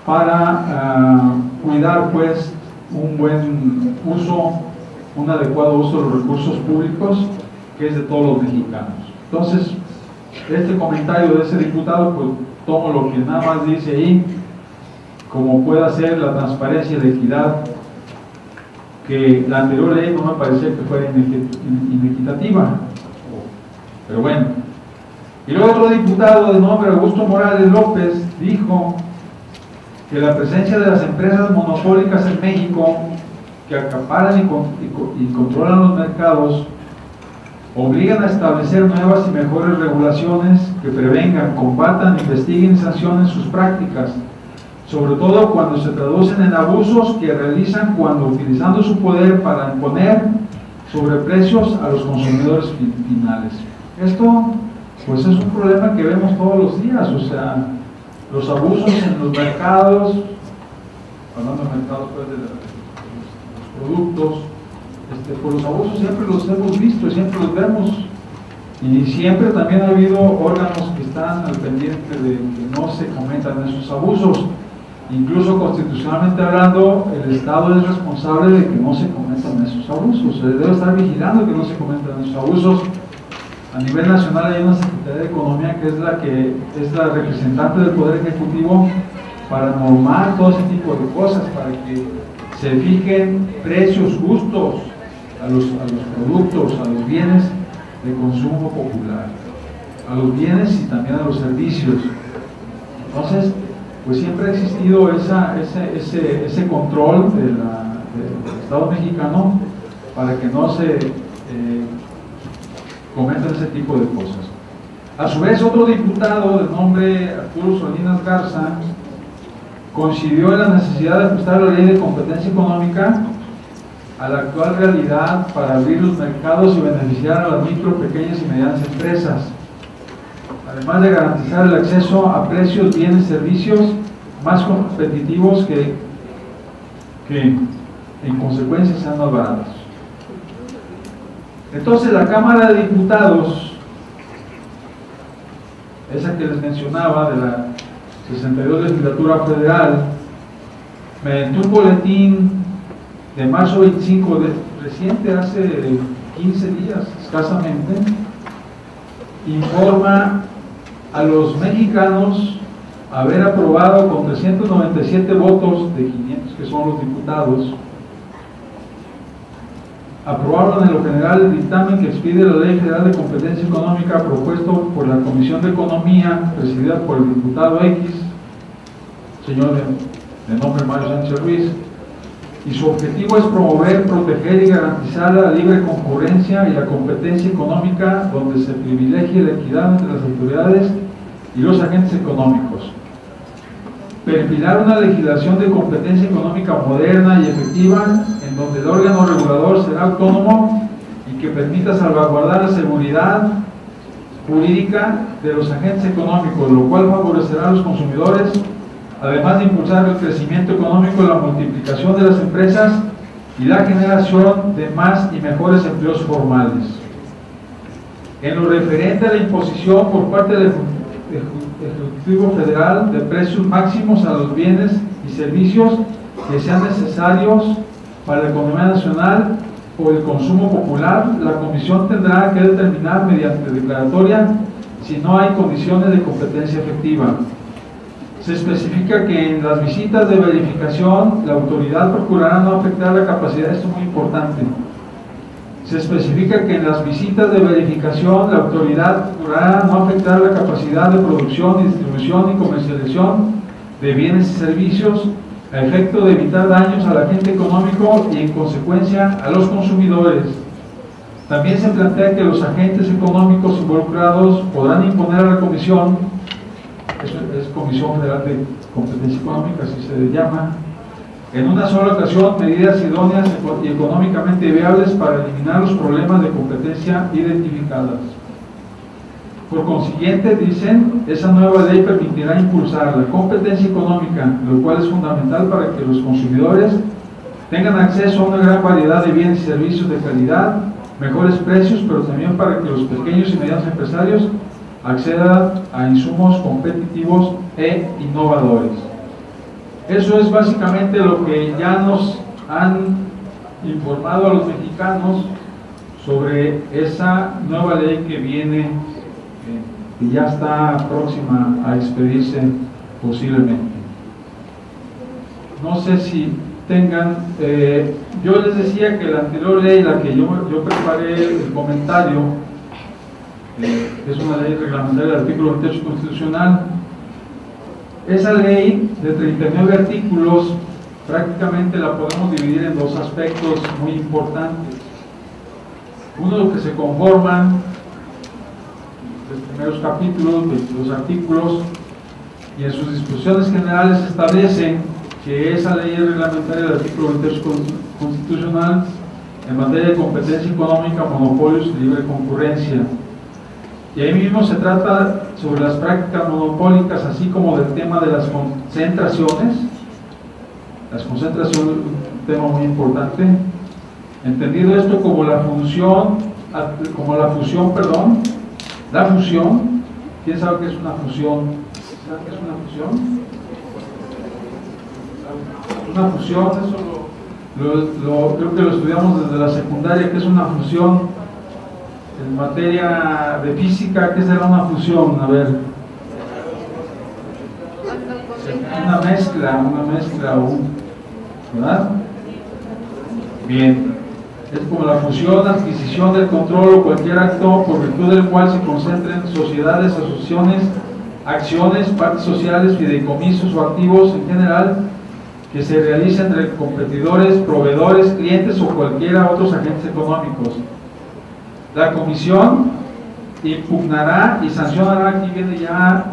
para cuidar pues un buen uso, un adecuado uso de los recursos públicos, que es de todos los mexicanos. Entonces, este comentario de ese diputado, pues tomo lo que nada más dice ahí, como pueda ser la transparencia y la equidad, que la anterior ley no me parecía que fuera inequitativa, pero bueno. Y luego otro diputado de nombre Augusto Morales López dijo que la presencia de las empresas monopólicas en México, que acaparan y controlan los mercados, obligan a establecer nuevas y mejores regulaciones que prevengan, combatan, investiguen y sancionen sus prácticas, sobre todo cuando se traducen en abusos que realizan cuando utilizando su poder para imponer sobreprecios a los consumidores finales. Esto pues es un problema que vemos todos los días, o sea, los abusos en los mercados, hablando de mercados pues de los productos, pues los abusos siempre los hemos visto, siempre los vemos, y siempre también ha habido órganos que están al pendiente de que no se cometan esos abusos. Incluso constitucionalmente hablando, el Estado es responsable de que no se cometan esos abusos, se debe estar vigilando que no se cometan esos abusos. A nivel nacional hay una Secretaría de Economía que es la representante del Poder Ejecutivo para normar todo ese tipo de cosas, para que se fijen precios justos a los productos, a los bienes de consumo popular, a los bienes y también a los servicios. Entonces, pues siempre ha existido ese control del Estado mexicano para que no se cometan ese tipo de cosas. A su vez, otro diputado de nombre Arturo Salinas Garza coincidió en la necesidad de ajustar la ley de competencia económica a la actual realidad para abrir los mercados y beneficiar a las micro, pequeñas y medianas empresas, además de garantizar el acceso a precios, bienes y servicios más competitivos que en consecuencia sean más baratos. Entonces la Cámara de Diputados, esa que les mencionaba de la 62 legislatura federal, mediante un boletín de marzo 25 reciente, hace 15 días escasamente, informa a los mexicanos haber aprobado con 397 votos de 500 que son los diputados, aprobaron en lo general el dictamen que expide la Ley Federal de Competencia Económica propuesto por la Comisión de Economía, presidida por el diputado X, señor de nombre Mario Sánchez Ruiz, y su objetivo es promover, proteger y garantizar la libre concurrencia y la competencia económica, donde se privilegie la equidad entre las autoridades y los agentes económicos. Perfilar una legislación de competencia económica moderna y efectiva, en donde el órgano regulador será autónomo y que permita salvaguardar la seguridad jurídica de los agentes económicos, lo cual favorecerá a los consumidores, además de impulsar el crecimiento económico, la multiplicación de las empresas y la generación de más y mejores empleos formales. En lo referente a la imposición por parte del Ejecutivo Federal de precios máximos a los bienes y servicios que sean necesarios para la economía nacional o el consumo popular, la Comisión tendrá que determinar mediante declaratoria si no hay condiciones de competencia efectiva. Se especifica que en las visitas de verificación la autoridad procurará no afectar la capacidad, esto es muy importante. Se especifica que en las visitas de verificación la autoridad procurará no afectar la capacidad de producción, distribución y comercialización de bienes y servicios a efecto de evitar daños al agente económico y en consecuencia a los consumidores. También se plantea que los agentes económicos involucrados podrán imponer a la Comisión, es Comisión Federal de Competencia Económica, así se le llama, en una sola ocasión medidas idóneas y económicamente viables para eliminar los problemas de competencia identificadas. Por consiguiente, dicen, esa nueva ley permitirá impulsar la competencia económica, lo cual es fundamental para que los consumidores tengan acceso a una gran variedad de bienes y servicios de calidad, mejores precios, pero también para que los pequeños y medianos empresarios accedan a insumos competitivos e innovadores. Eso es básicamente lo que ya nos han informado a los mexicanos sobre esa nueva ley que viene, que ya está próxima a expedirse posiblemente. No sé si tengan, yo les decía que la anterior ley, la que yo preparé el comentario, es una ley reglamentaria del artículo 28 constitucional. Esa ley de 39 artículos prácticamente la podemos dividir en dos aspectos muy importantes. Uno, que se conforman los primeros capítulos, 22 artículos, y en sus disposiciones generales establecen que esa ley reglamentaria del artículo 28 constitucional en materia de competencia económica, monopolios y libre concurrencia. Y ahí mismo se trata sobre las prácticas monopólicas, así como del tema de las concentraciones. Las concentraciones, un tema muy importante. Entendido esto como la fusión, la fusión. ¿Quién sabe qué es una fusión? ¿Sabe qué es una fusión? Una fusión, eso creo que lo estudiamos desde la secundaria, que es una fusión. En materia de física, ¿qué será una fusión? A ver. Una mezcla, ¿verdad? Bien. Es como la fusión, adquisición del control o cualquier acto por virtud del cual se concentren sociedades, asociaciones, acciones, partes sociales, fideicomisos o activos en general que se realicen entre competidores, proveedores, clientes o cualquiera otros agentes económicos. La Comisión impugnará y sancionará, aquí viene ya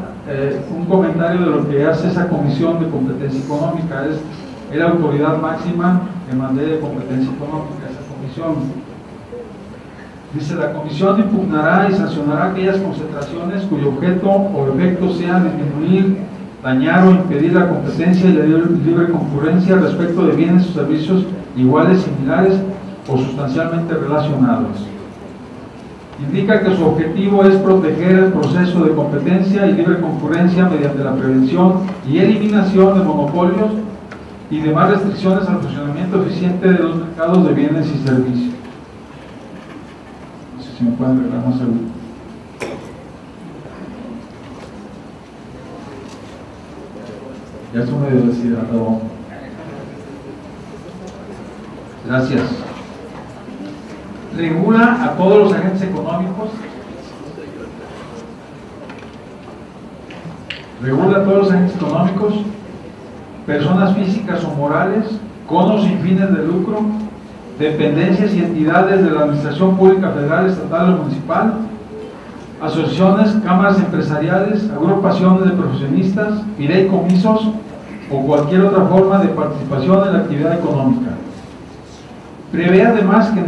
un comentario de lo que hace esa Comisión de Competencia Económica, es la autoridad máxima en materia de competencia económica, esa comisión. Dice, la Comisión impugnará y sancionará aquellas concentraciones cuyo objeto o efecto sea disminuir, dañar o impedir la competencia y la libre concurrencia respecto de bienes o servicios iguales, similares o sustancialmente relacionados. Indica que su objetivo es proteger el proceso de competencia y libre concurrencia mediante la prevención y eliminación de monopolios y demás restricciones al funcionamiento eficiente de los mercados de bienes y servicios. No sé si me pueden arreglar más algo. Ya esto me debe decir, acabó. Gracias. Regula a todos los agentes económicos. Regula a todos los agentes económicos, personas físicas o morales, con o sin fines de lucro, dependencias y entidades de la Administración Pública Federal, Estatal o Municipal, asociaciones, cámaras empresariales, agrupaciones de profesionistas, fideicomisos o cualquier otra forma de participación en la actividad económica. Prevé además que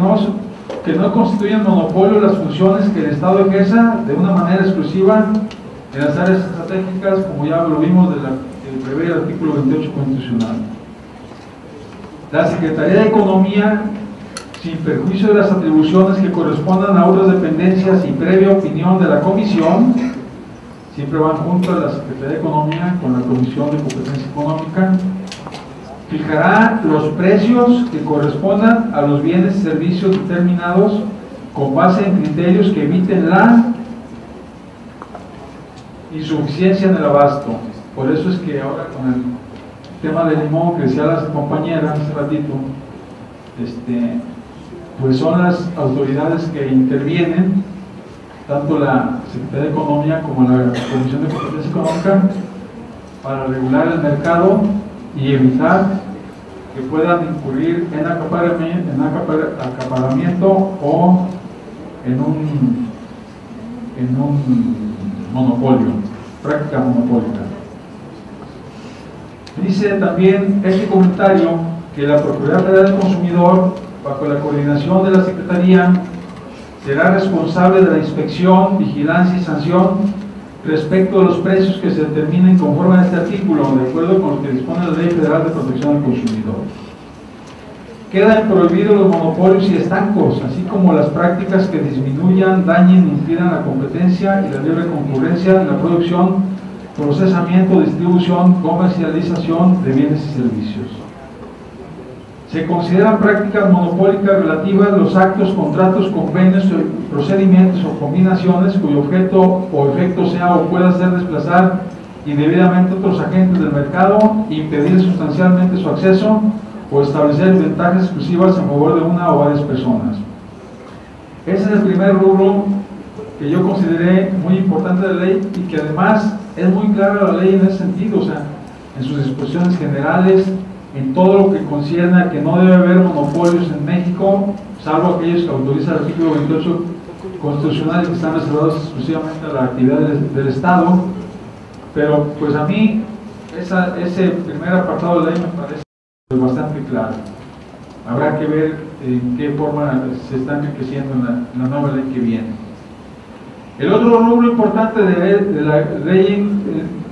no constituyen monopolio las funciones que el Estado ejerza de una manera exclusiva en las áreas estratégicas, como ya lo vimos que prevé el artículo 28 constitucional. La Secretaría de Economía sin perjuicio de las atribuciones que correspondan a otras dependencias y previa opinión de la Comisión, siempre van juntas la Secretaría de Economía con la Comisión de Competencia Económica, fijará los precios que correspondan a los bienes y servicios determinados con base en criterios que eviten la insuficiencia en el abasto. Por eso es que ahora con el tema del limón que decía la compañera hace ratito, pues son las autoridades que intervienen, tanto la Secretaría de Economía como la Comisión de Competencia Económica, para regular el mercado y evitar que puedan incurrir en acaparamiento o en un monopolio, práctica monopólica. Dice también este comentario que la Procuraduría Federal del Consumidor, bajo la coordinación de la Secretaría, será responsable de la inspección, vigilancia y sanción respecto a los precios que se determinen conforme a este artículo, de acuerdo con lo que dispone la Ley Federal de Protección al Consumidor. Quedan prohibidos los monopolios y estancos, así como las prácticas que disminuyan, dañen e impidan la competencia y la libre concurrencia en la producción, procesamiento, distribución, comercialización de bienes y servicios. Se consideran prácticas monopólicas relativas los actos, contratos, convenios, procedimientos o combinaciones cuyo objeto o efecto sea o pueda ser desplazar indebidamente a otros agentes del mercado, impedir sustancialmente su acceso o establecer ventajas exclusivas en favor de una o varias personas. Ese es el primer rubro que yo consideré muy importante de la ley y que además es muy clara la ley en ese sentido, o sea, en sus disposiciones generales, en todo lo que concierne a que no debe haber monopolios en México, salvo aquellos que autoriza el artículo 28 constitucional que están reservados exclusivamente a la actividad del Estado. Pero pues a mí ese primer apartado de la ley me parece bastante claro. Habrá que ver en qué forma se está enriqueciendo en la nueva ley que viene. El otro rubro importante de la ley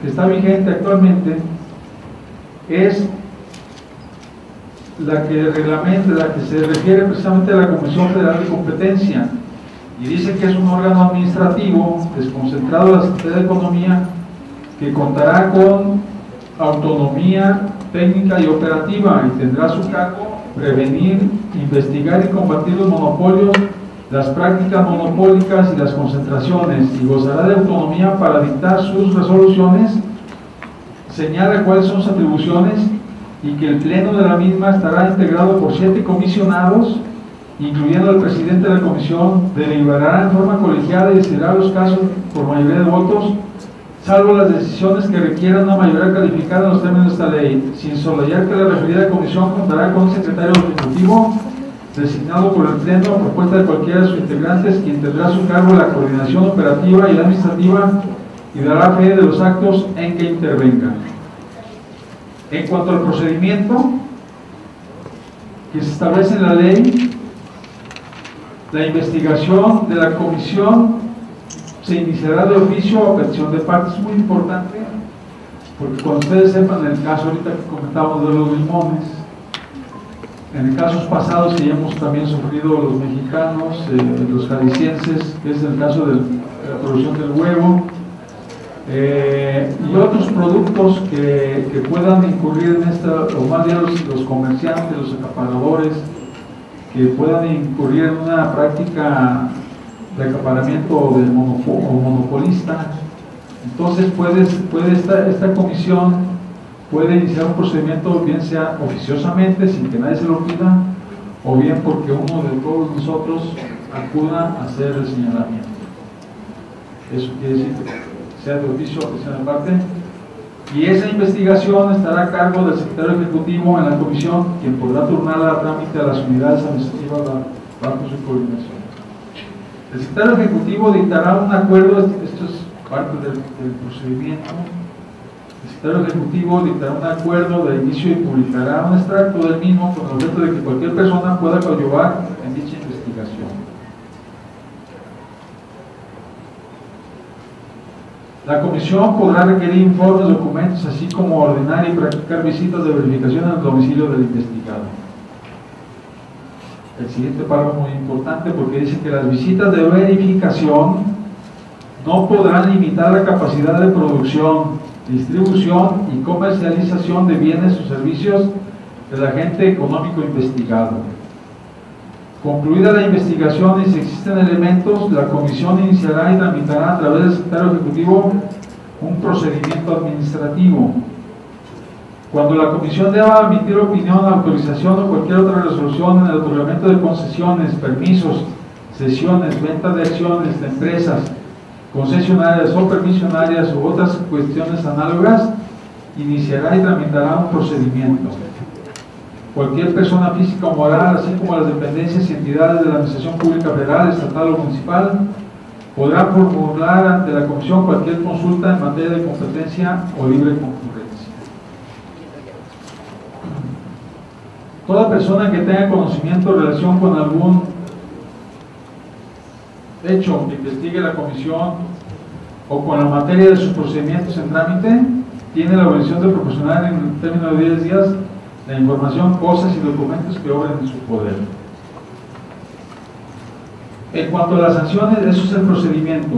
que está vigente actualmente es la que se refiere precisamente a la Comisión Federal de Competencia, y dice que es un órgano administrativo desconcentrado de la Secretaría de Economía que contará con autonomía técnica y operativa y tendrá a su cargo prevenir, investigar y combatir los monopolios, las prácticas monopólicas y las concentraciones, y gozará de autonomía para dictar sus resoluciones. Señala cuáles son sus atribuciones y que el pleno de la misma estará integrado por 7 comisionados, incluyendo al presidente de la comisión. Deliberará en forma colegiada y decidirá los casos por mayoría de votos, salvo las decisiones que requieran una mayoría calificada en los términos de esta ley, sin soslayar que la referida comisión contará con un secretario ejecutivo designado por el pleno a propuesta de cualquiera de sus integrantes, quien tendrá a su cargo la coordinación operativa y la administrativa y dará fe de los actos en que intervenga. En cuanto al procedimiento que se establece en la ley, la investigación de la comisión se iniciará de oficio a petición de parte. Es muy importante porque cuando ustedes sepan el caso ahorita que comentábamos de los limones, en casos pasados que ya hemos también sufrido los mexicanos, los jaliscienses, que es el caso de la producción del huevo, y otros productos que puedan incurrir en esta, o más bien los comerciantes, los acaparadores, que puedan incurrir en una práctica de acaparamiento o monopolista. Entonces esta comisión puede iniciar un procedimiento, bien sea oficiosamente, sin que nadie se lo pida, o bien porque uno de todos nosotros acuda a hacer el señalamiento. Eso quiere decir que sea de oficio o que sea de parte. Y esa investigación estará a cargo del secretario ejecutivo en la comisión, quien podrá turnarla a trámite a las unidades administrativas bajo su coordinación. El secretario ejecutivo dictará un acuerdo, esto es parte del procedimiento. El secretario ejecutivo dictará un acuerdo de inicio y publicará un extracto del mismo con el objeto de que cualquier persona pueda coadyuvar en dicha investigación. La comisión podrá requerir informes, documentos, así como ordenar y practicar visitas de verificación al domicilio del investigado. el siguiente párrafo muy importante, porque dice que las visitas de verificación no podrán limitar la capacidad de producción, distribución y comercialización de bienes o servicios del agente económico investigado. Concluida la investigación y si existen elementos, la comisión iniciará y tramitará a través del secretario ejecutivo un procedimiento administrativo. Cuando la comisión deba emitir opinión, autorización o cualquier otra resolución en el otorgamiento de concesiones, permisos, cesiones, ventas de acciones de empresas concesionarias o permisionarias u otras cuestiones análogas, iniciará y tramitará un procedimiento. Cualquier persona física o moral, así como las dependencias y entidades de la Administración Pública Federal, Estatal o Municipal, podrá formular ante la Comisión cualquier consulta en materia de competencia o libre concurrencia. Toda persona que tenga conocimiento o relación con algún hecho que investigue la Comisión o con la materia de sus procedimientos en trámite, tiene la obligación de proporcionar en el término de 10 días la información, cosas y documentos que obren en su poder. En cuanto a las sanciones, eso es el procedimiento.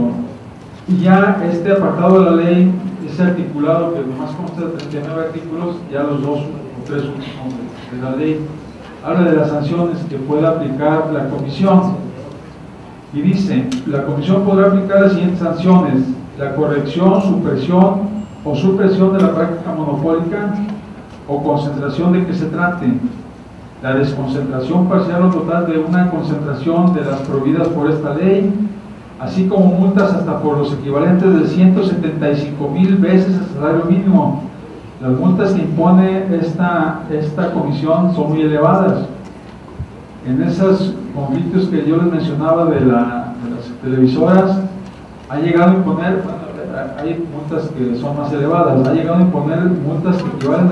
Y ya este apartado de la ley, ese articulado que nomás consta de 39 artículos, ya los 2 o 3 últimos de la ley, habla de las sanciones que puede aplicar la comisión. Y dice, la comisión podrá aplicar las siguientes sanciones: la corrección, supresión o supresión de la práctica monopólica o concentración de que se trate, la desconcentración parcial o total de una concentración de las prohibidas por esta ley, así como multas hasta por los equivalentes de 175,000 veces el salario mínimo. Las multas que impone esta comisión son muy elevadas. En esos conflictos que yo les mencionaba de las televisoras, ha llegado a imponer, hay multas que son más elevadas, ha llegado a imponer multas que equivalen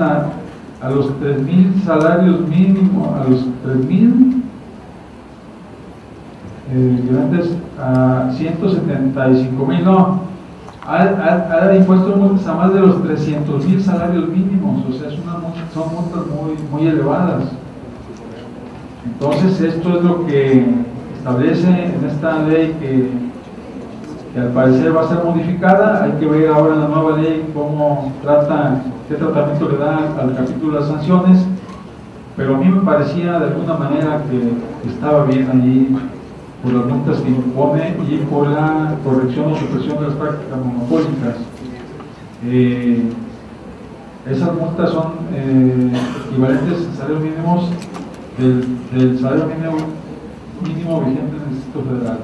a los 3,000 salarios mínimos, a los 3,000 equivalentes a 175,000, no, ha impuesto multas a más de los 300,000 salarios mínimos, o sea, son multas muy elevadas. Entonces, esto es lo que establece en esta ley que al parecer va a ser modificada. Hay que ver ahora en la nueva ley cómo trata, qué tratamiento le da al capítulo de las sanciones, pero a mí me parecía de alguna manera que estaba bien allí por las multas que impone y por la corrección o supresión de las prácticas monopólicas. Esas multas son equivalentes a salarios mínimos del salario mínimo vigente en el Distrito Federal.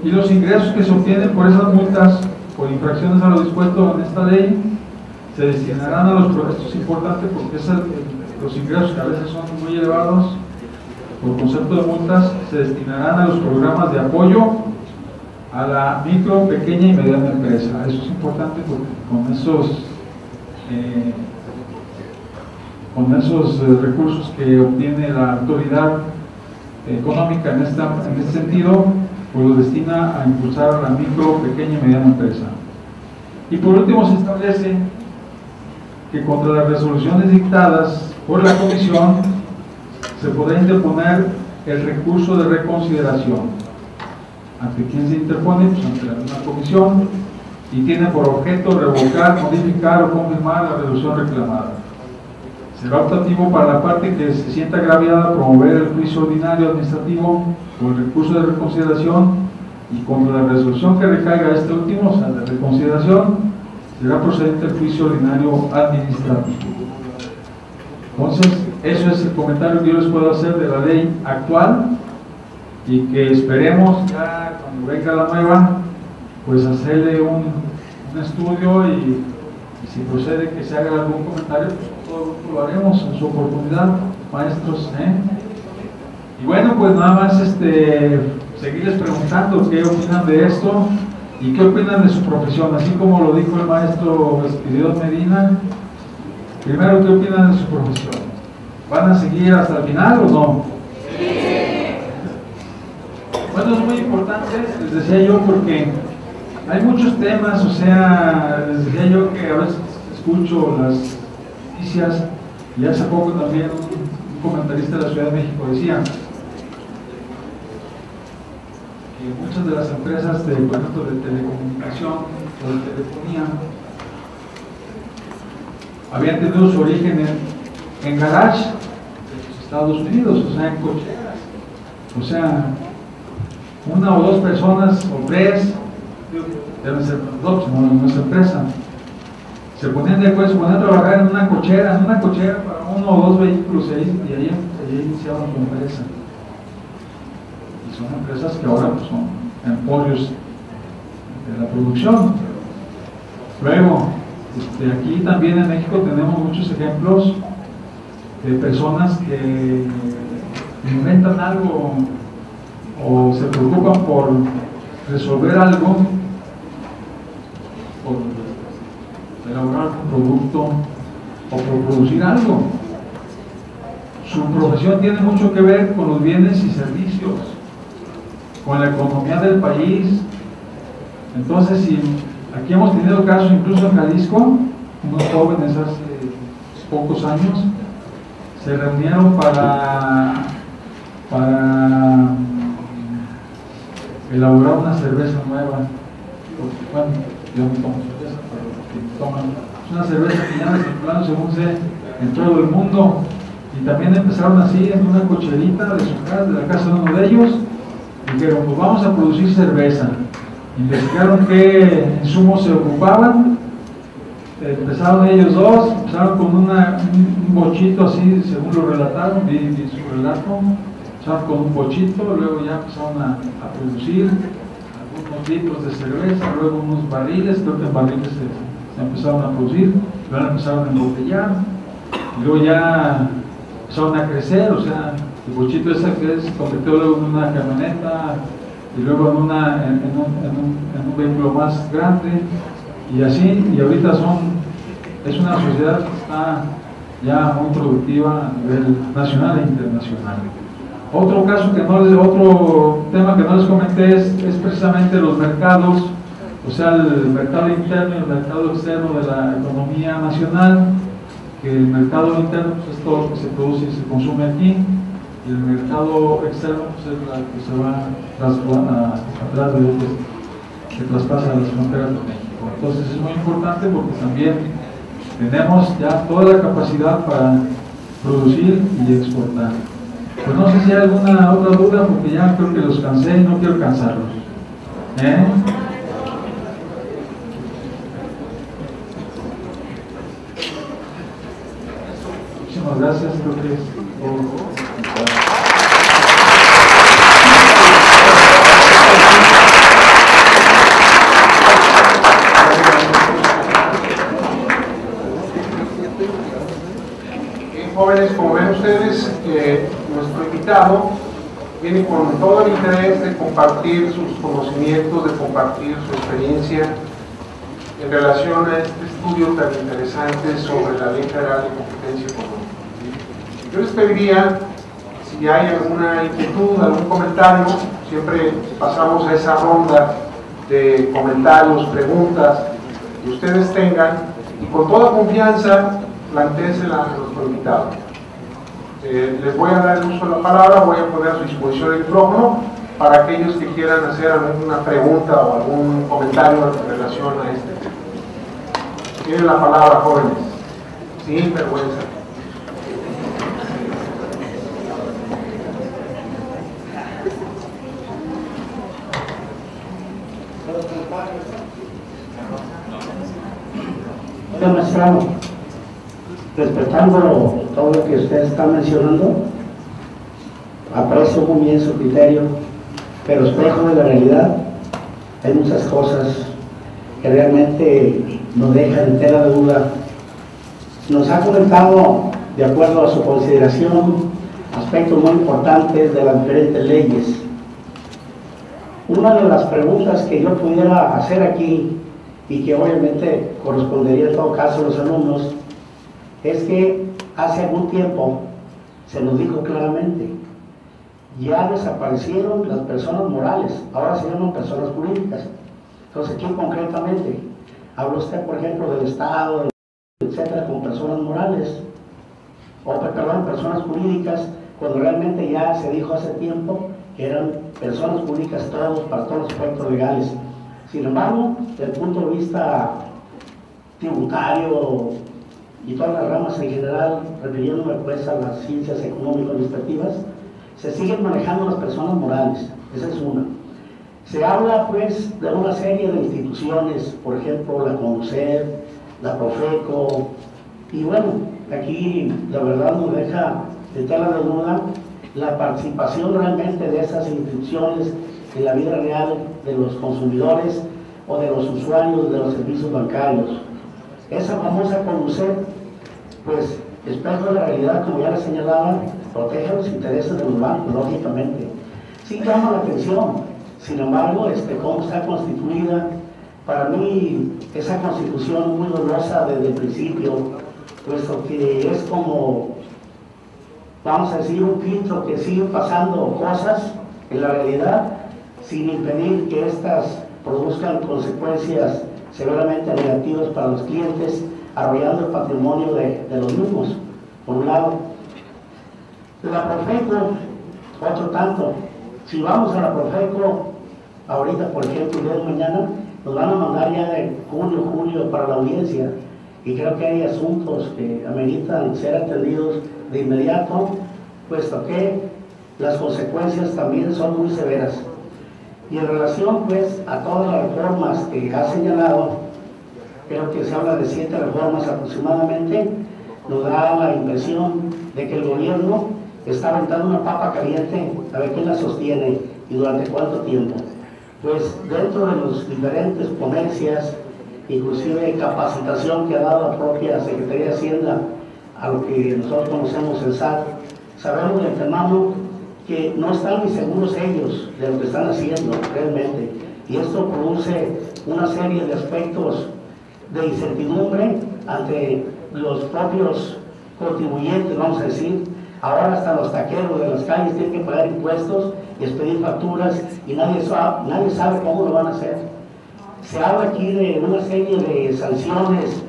Y los ingresos que se obtienen por esas multas, por infracciones a lo dispuesto en esta ley, se destinarán a los programas. Esto es importante porque los ingresos, que a veces son muy elevados por concepto de multas, se destinarán a los programas de apoyo a la micro, pequeña y mediana empresa. Eso es importante porque con esos recursos que obtiene la autoridad económica en este sentido, pues los destina a impulsar a la micro, pequeña y mediana empresa. Y por último, se establece que contra las resoluciones dictadas por la comisión se podrá interponer el recurso de reconsideración. ¿Ante quién se interpone? Pues ante la misma comisión, y tiene por objeto revocar, modificar o confirmar la resolución reclamada. Será optativo para la parte que se sienta agraviada promover el juicio ordinario administrativo o el recurso de reconsideración, y contra la resolución que recaiga este último, o sea, de reconsideración, será procedente el juicio ordinario administrativo. Entonces, eso es el comentario que yo les puedo hacer de la ley actual, y que esperemos ya cuando venga la nueva, pues hacerle un estudio, y si procede que se haga algún comentario, pues todo lo haremos en su oportunidad, maestros. Y bueno, pues nada más seguirles preguntando qué opinan de esto y qué opinan de su profesión, así como lo dijo el maestro Espíritu Medina. Primero, ¿qué opinan de su profesión? ¿Van a seguir hasta el final o no? Bueno, es muy importante, les decía yo, porque hay muchos temas, o sea, les decía yo que a veces escucho las noticias, y hace poco también un un comentarista de la Ciudad de México decía que muchas de las empresas de, por ejemplo, de telecomunicación o de telefonía habían tenido su origen en garage de los Estados Unidos, o sea, en cocheras, o sea, una o dos personas o tres, deben ser dos, no es empresa, se ponían de acuerdo, se ponían a trabajar en una cochera para uno o dos vehículos y ahí iniciaban su empresa. Y son empresas que ahora pues, son emporios de la producción. Luego, aquí también en México tenemos muchos ejemplos de personas que inventan algo o se preocupan por resolver algo, por elaborar un producto o por producir algo. Su profesión tiene mucho que ver con los bienes y servicios, con la economía del país. Entonces, si aquí hemos tenido casos incluso en Jalisco, unos jóvenes hace pocos años se reunieron para elaborar una cerveza nueva. Porque, bueno, yo no tomo cerveza, pero que toman, es una cerveza que ya circulando según sé en todo el mundo, y también empezaron así en una cocherita de su casa, de la casa de uno de ellos, y dijeron, pues vamos a producir cerveza. Investigaron qué insumos se ocupaban, empezaron ellos dos, empezaron con un bochito así, según lo relataron, vi su relato, empezaron con un bochito, luego ya empezaron a producir algunos litros de cerveza, luego unos barriles, creo que en barriles se empezaron a producir, luego empezaron a embotellar, y luego ya empezaron a crecer, o sea, el bochito ese que se convirtió luego en una camioneta, y luego en un vehículo más grande, y así, y ahorita es una sociedad que está ya muy productiva a nivel nacional e internacional. Otro tema que no les comenté es precisamente los mercados, o sea, el mercado interno y el mercado externo de la economía nacional, que el mercado interno pues, es todo lo que se produce y se consume aquí, y el mercado externo pues, es la que se va atrás que traspasa las fronteras de México. Entonces es muy importante porque también tenemos ya toda la capacidad para producir y exportar. Pues no sé si hay alguna otra duda, porque ya creo que los cansé y no quiero cansarlos. Muchísimas gracias, creo que es todo. Jóvenes, como ven ustedes, nuestro invitado viene con todo el interés de compartir sus conocimientos, de compartir su experiencia en relación a este estudio tan interesante sobre la Ley Federal de Competencia Económica. Yo les pediría, si hay alguna inquietud, algún comentario, siempre pasamos a esa ronda de comentarios, preguntas que ustedes tengan, y con toda confianza plantéensela a nuestro invitado. Les voy a dar el uso de la palabra, voy a poner a su disposición el micrófono para aquellos que quieran hacer alguna pregunta o algún comentario en relación a este tema. Tienen la palabra, jóvenes, sin vergüenza. Hola, maestrado. Respetando todo lo que usted está mencionando, aprecio muy bien su criterio, pero espejo de la realidad, hay muchas cosas que realmente nos dejan en tela de duda. Nos ha comentado, de acuerdo a su consideración, aspectos muy importantes de las diferentes leyes. Una de las preguntas que yo pudiera hacer aquí, y que obviamente correspondería en todo caso a los alumnos, es que hace algún tiempo se nos dijo claramente, ya desaparecieron las personas morales, ahora se llaman personas jurídicas. Entonces aquí concretamente, habla usted por ejemplo del Estado, etcétera, con personas morales. perdón, personas jurídicas, cuando realmente ya se dijo hace tiempo que eran personas públicas todos, para todos los efectos legales. Sin embargo, desde el punto de vista tributario y todas las ramas en general, refiriéndome pues a las ciencias económico-administrativas, se siguen manejando las personas morales. Esa es una. Se habla pues de una serie de instituciones, por ejemplo la CONUCED, la Profeco, y bueno, aquí la verdad nos deja de tela de duda la participación realmente de esas instituciones en la vida real de los consumidores o de los usuarios de los servicios bancarios. Esa famosa CONUCED, pues espejo de la realidad, como ya les señalaba, protege los intereses de los bancos, lógicamente. Sí llama la atención, sin embargo, cómo está constituida. Para mí, esa constitución muy dolorosa desde el principio, puesto que es como, vamos a decir, un filtro que sigue pasando cosas en la realidad sin impedir que éstas produzcan consecuencias severamente negativas para los clientes, arrollando el patrimonio de los mismos, por un lado. La Profeco, otro tanto. Si vamos a la Profeco, ahorita, por ejemplo, el día de mañana, nos van a mandar ya de julio para la audiencia, y creo que hay asuntos que ameritan ser atendidos de inmediato, puesto que las consecuencias también son muy severas. Y en relación pues a todas las reformas que ha señalado, creo que se habla de 7 reformas aproximadamente, nos da la impresión de que el gobierno está aventando una papa caliente a ver quién la sostiene y durante cuánto tiempo. Pues dentro de las diferentes ponencias, inclusive capacitación que ha dado la propia Secretaría de Hacienda a lo que nosotros conocemos el SAT, sabemos de antemano que no están ni seguros ellos de lo que están haciendo realmente, y esto produce una serie de aspectos de incertidumbre ante los propios contribuyentes, vamos a decir. Ahora hasta los taqueros de las calles tienen que pagar impuestos y expedir facturas, y nadie sabe cómo lo van a hacer. Se habla aquí de una serie de sanciones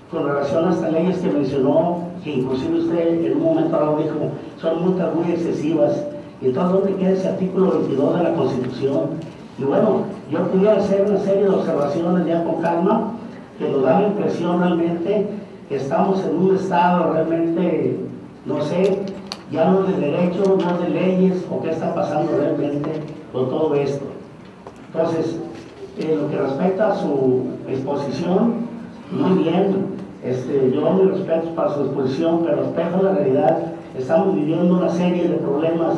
con relación a estas leyes que mencionó, que inclusive usted en un momento ahora dijo, son multas muy excesivas. Y entonces, ¿dónde queda ese artículo 22 de la Constitución? Y bueno, yo pudiera hacer una serie de observaciones ya con calma, que nos da la impresión realmente que estamos en un estado realmente, no sé, ya no de derecho, no de leyes, o qué está pasando realmente con todo esto. Entonces, lo que respecta a su exposición, muy bien, yo mis respetos para su exposición, pero espejo de la realidad, estamos viviendo una serie de problemas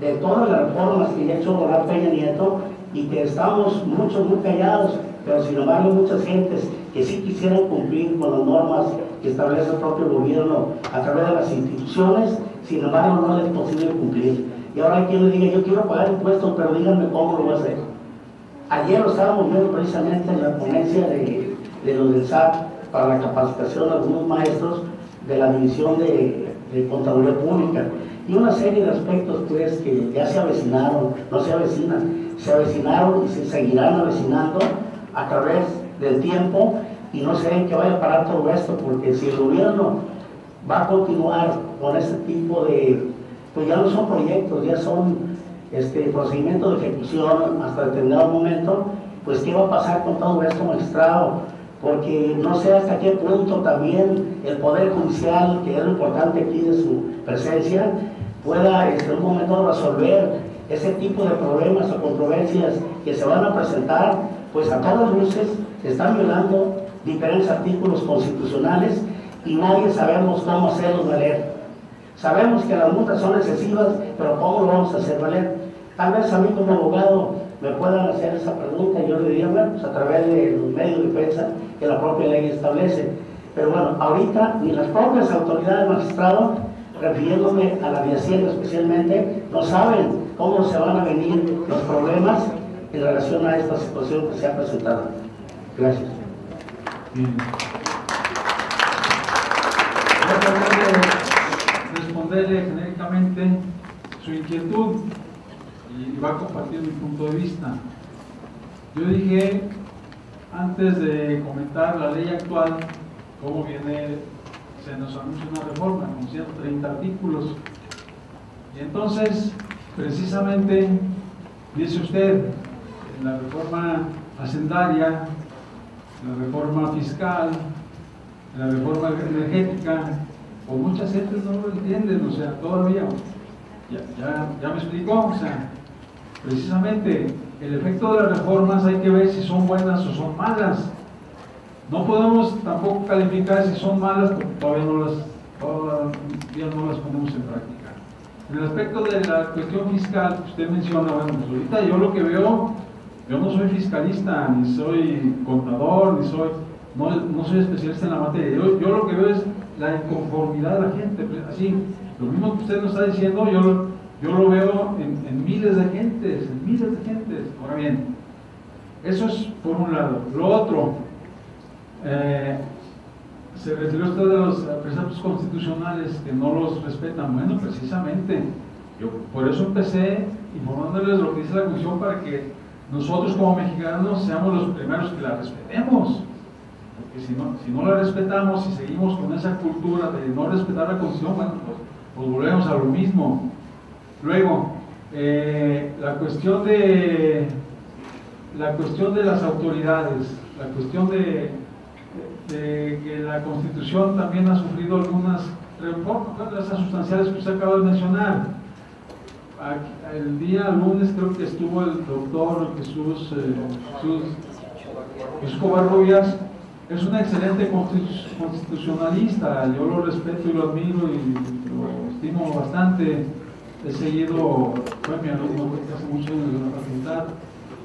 de todas las reformas que ha hecho Donald Peña Nieto, y que estamos muchos muy callados, pero sin embargo muchas gentes que sí quisieran cumplir con las normas que establece el propio gobierno a través de las instituciones, sin embargo no les es posible cumplir. Y ahora hay quien le diga, yo quiero pagar impuestos, pero díganme cómo lo voy a hacer. Ayer lo estábamos viendo precisamente en la ponencia de los del SAT para la capacitación de algunos maestros de la División de Contaduría Pública, y una serie de aspectos pues que ya se avecinaron, no se avecinan, se avecinaron y se seguirán avecinando a través del tiempo, y no sé en qué vaya a parar todo esto, porque si el gobierno va a continuar con este tipo de, pues ya no son proyectos, ya son procedimientos de ejecución hasta determinado momento, pues qué va a pasar con todo esto, magistrado, porque no sé hasta qué punto también el Poder Judicial, que es lo importante aquí de su presencia, pueda en un momento resolver ese tipo de problemas o controversias que se van a presentar, pues a todas luces se están violando diferentes artículos constitucionales y nadie sabemos cómo hacerlos valer. Sabemos que las multas son excesivas, pero ¿cómo lo vamos a hacer valer? Tal vez a mí como abogado me puedan hacer esa pregunta y yo le diría, bueno, pues a través de los medios de defensa que la propia ley establece. Pero bueno, ahorita ni las propias autoridades magistrados, refiriéndome a la de Hacienda especialmente, no saben cómo se van a venir los problemas en relación a esta situación que se ha presentado. Gracias. Bien. Responderle genéricamente su inquietud y va a compartir mi punto de vista. Yo dije, antes de comentar la ley actual, cómo viene se nos anuncia una reforma con 130 artículos. Y entonces, precisamente, dice usted, en la reforma hacendaria, en la reforma fiscal, en la reforma energética, pues muchas gentes no lo entienden, o sea, todavía, ya me explicó, o sea, precisamente el efecto de las reformas hay que ver si son buenas o son malas. No podemos tampoco calificar si son malas porque todavía no las ponemos en práctica. En el aspecto de la cuestión fiscal que usted menciona, bueno, pues ahorita yo lo que veo, yo no soy fiscalista, ni soy contador, no soy especialista en la materia. Yo lo que veo es la inconformidad de la gente, así, lo mismo que usted nos está diciendo, yo lo veo en miles de gentes, Ahora bien, eso es por un lado. Lo otro, se refirió usted de los preceptos constitucionales que no los respetan. Bueno, precisamente, yo por eso empecé informándoles lo que dice la Constitución para que nosotros como mexicanos seamos los primeros que la respetemos. Porque si no la respetamos y seguimos con esa cultura de no respetar la Constitución, bueno, pues volvemos a lo mismo. Luego, la cuestión de las autoridades, la cuestión de que la Constitución también ha sufrido algunas reformas, esas sustanciales que usted acaba de mencionar. El día lunes creo que estuvo el doctor Jesús Covarrubias. Es un excelente constitucionalista, yo lo respeto y lo admiro y lo estimo bastante. He seguido, fue mi alumno hace mucho en la facultad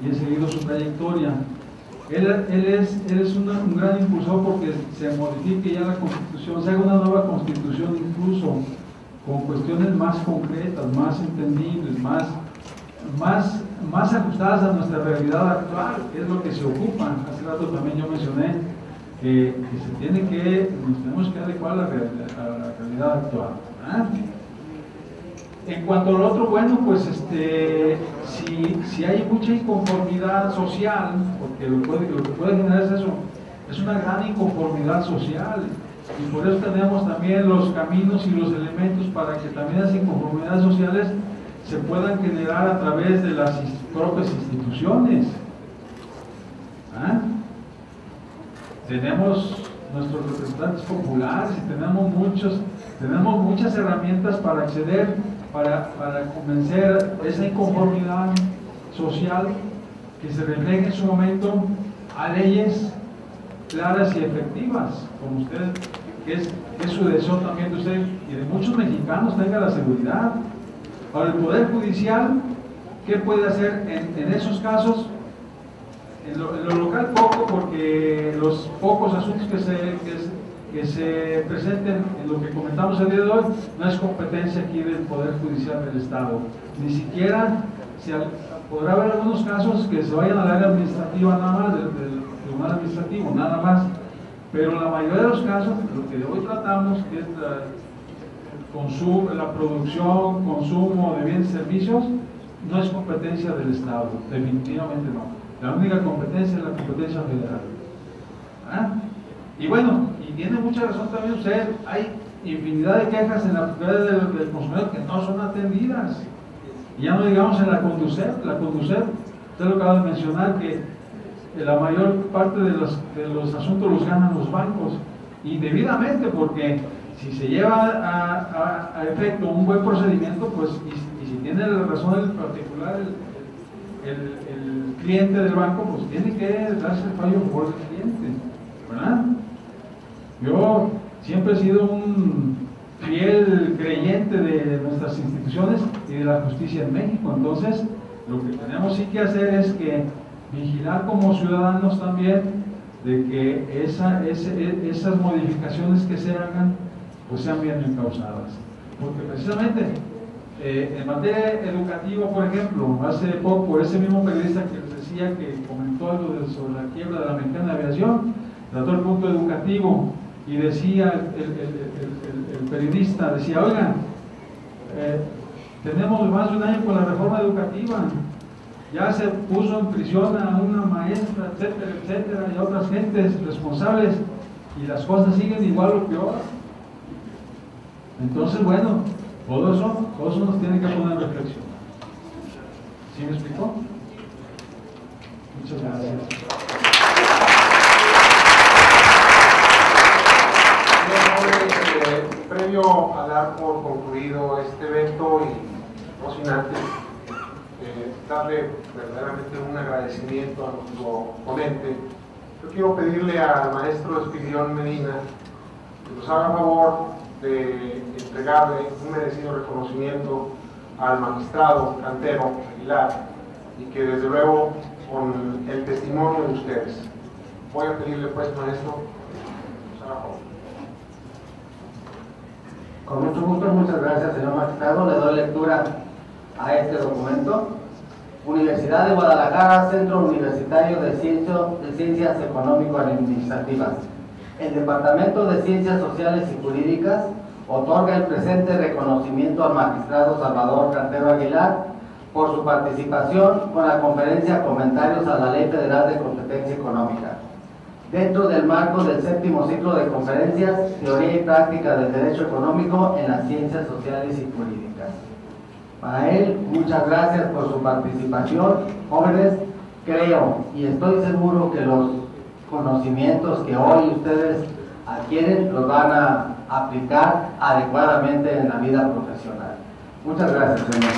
y he seguido su trayectoria. Él es un gran impulsor porque se modifique ya la Constitución, se haga una nueva Constitución incluso con cuestiones más concretas, más entendibles, más ajustadas a nuestra realidad actual, que es lo que se ocupa. Hace rato también yo mencioné que nos tenemos que adecuar a la realidad actual. En cuanto a lo otro, bueno, pues si hay mucha inconformidad social, porque lo que puede generar es eso, es una gran inconformidad social, y por eso tenemos también los caminos y los elementos para que también las inconformidades sociales se puedan generar a través de las propias instituciones. Tenemos nuestros representantes populares y tenemos muchas herramientas para acceder, para convencer esa inconformidad social que se refleje en su momento a leyes claras y efectivas, como usted, que es su deseo también de usted y de muchos mexicanos, tenga la seguridad. Ahora, el Poder Judicial, ¿qué puede hacer en esos casos? En lo local poco, porque los pocos asuntos que se presenten en lo que comentamos el día de hoy no es competencia aquí del Poder Judicial del Estado. Ni siquiera podrá haber algunos casos que se vayan al área administrativa nada más, del tribunal administrativo, nada más. Pero en la mayoría de los casos, lo que hoy tratamos, que es la producción, consumo de bienes y servicios, no es competencia del Estado, definitivamente no. La única competencia es la competencia federal. Y bueno, y tiene mucha razón también usted, hay infinidad de quejas en la Procuraduría del Consumidor que no son atendidas. Y ya no digamos en la Conducef, usted lo acaba de mencionar, que la mayor parte de los asuntos los ganan los bancos, y debidamente, porque si se lleva a efecto un buen procedimiento, pues, y si tiene la razón el particular, el cliente del banco, pues tiene que darse el fallo por el cliente, ¿verdad? Yo siempre he sido un fiel creyente de nuestras instituciones y de la justicia en México. Entonces, lo que tenemos sí que hacer es que vigilar como ciudadanos también de que esas modificaciones que se hagan pues sean bien encausadas, porque precisamente en materia educativa, por ejemplo, hace poco ese mismo periodista que les decía que comentó algo sobre la quiebra de la Mexicana de Aviación trató el punto educativo y decía el periodista, decía, oigan, tenemos más de un año con la reforma educativa, ya se puso en prisión a una maestra, etcétera, etcétera, y a otras gentes responsables, y las cosas siguen igual o peor. Entonces, bueno, todo eso nos tiene que poner en reflexión. ¿Sí me explicó? Muchas gracias. Previo a dar por concluido este evento y no sin antes darle verdaderamente un agradecimiento a nuestro ponente, yo quiero pedirle al maestro Espiridión Medina que nos haga favor de entregarle un merecido reconocimiento al magistrado Cantero Aguilar y que desde luego con el testimonio de ustedes. Voy a pedirle pues, maestro, que nos haga favor. Con mucho gusto, muchas gracias, señor magistrado. Le doy lectura a este documento. Universidad de Guadalajara, Centro Universitario de Ciencias Económico-Administrativas. El Departamento de Ciencias Sociales y Jurídicas otorga el presente reconocimiento al magistrado Salvador Cantero Aguilar por su participación con la conferencia Comentarios a la Ley Federal de Competencia Económica, dentro del marco del 7º ciclo de conferencias Teoría y Práctica del Derecho Económico en las Ciencias Sociales y Jurídicas. Para él, muchas gracias por su participación. Jóvenes, creo y estoy seguro que los conocimientos que hoy ustedes adquieren los van a aplicar adecuadamente en la vida profesional. Muchas gracias, señor.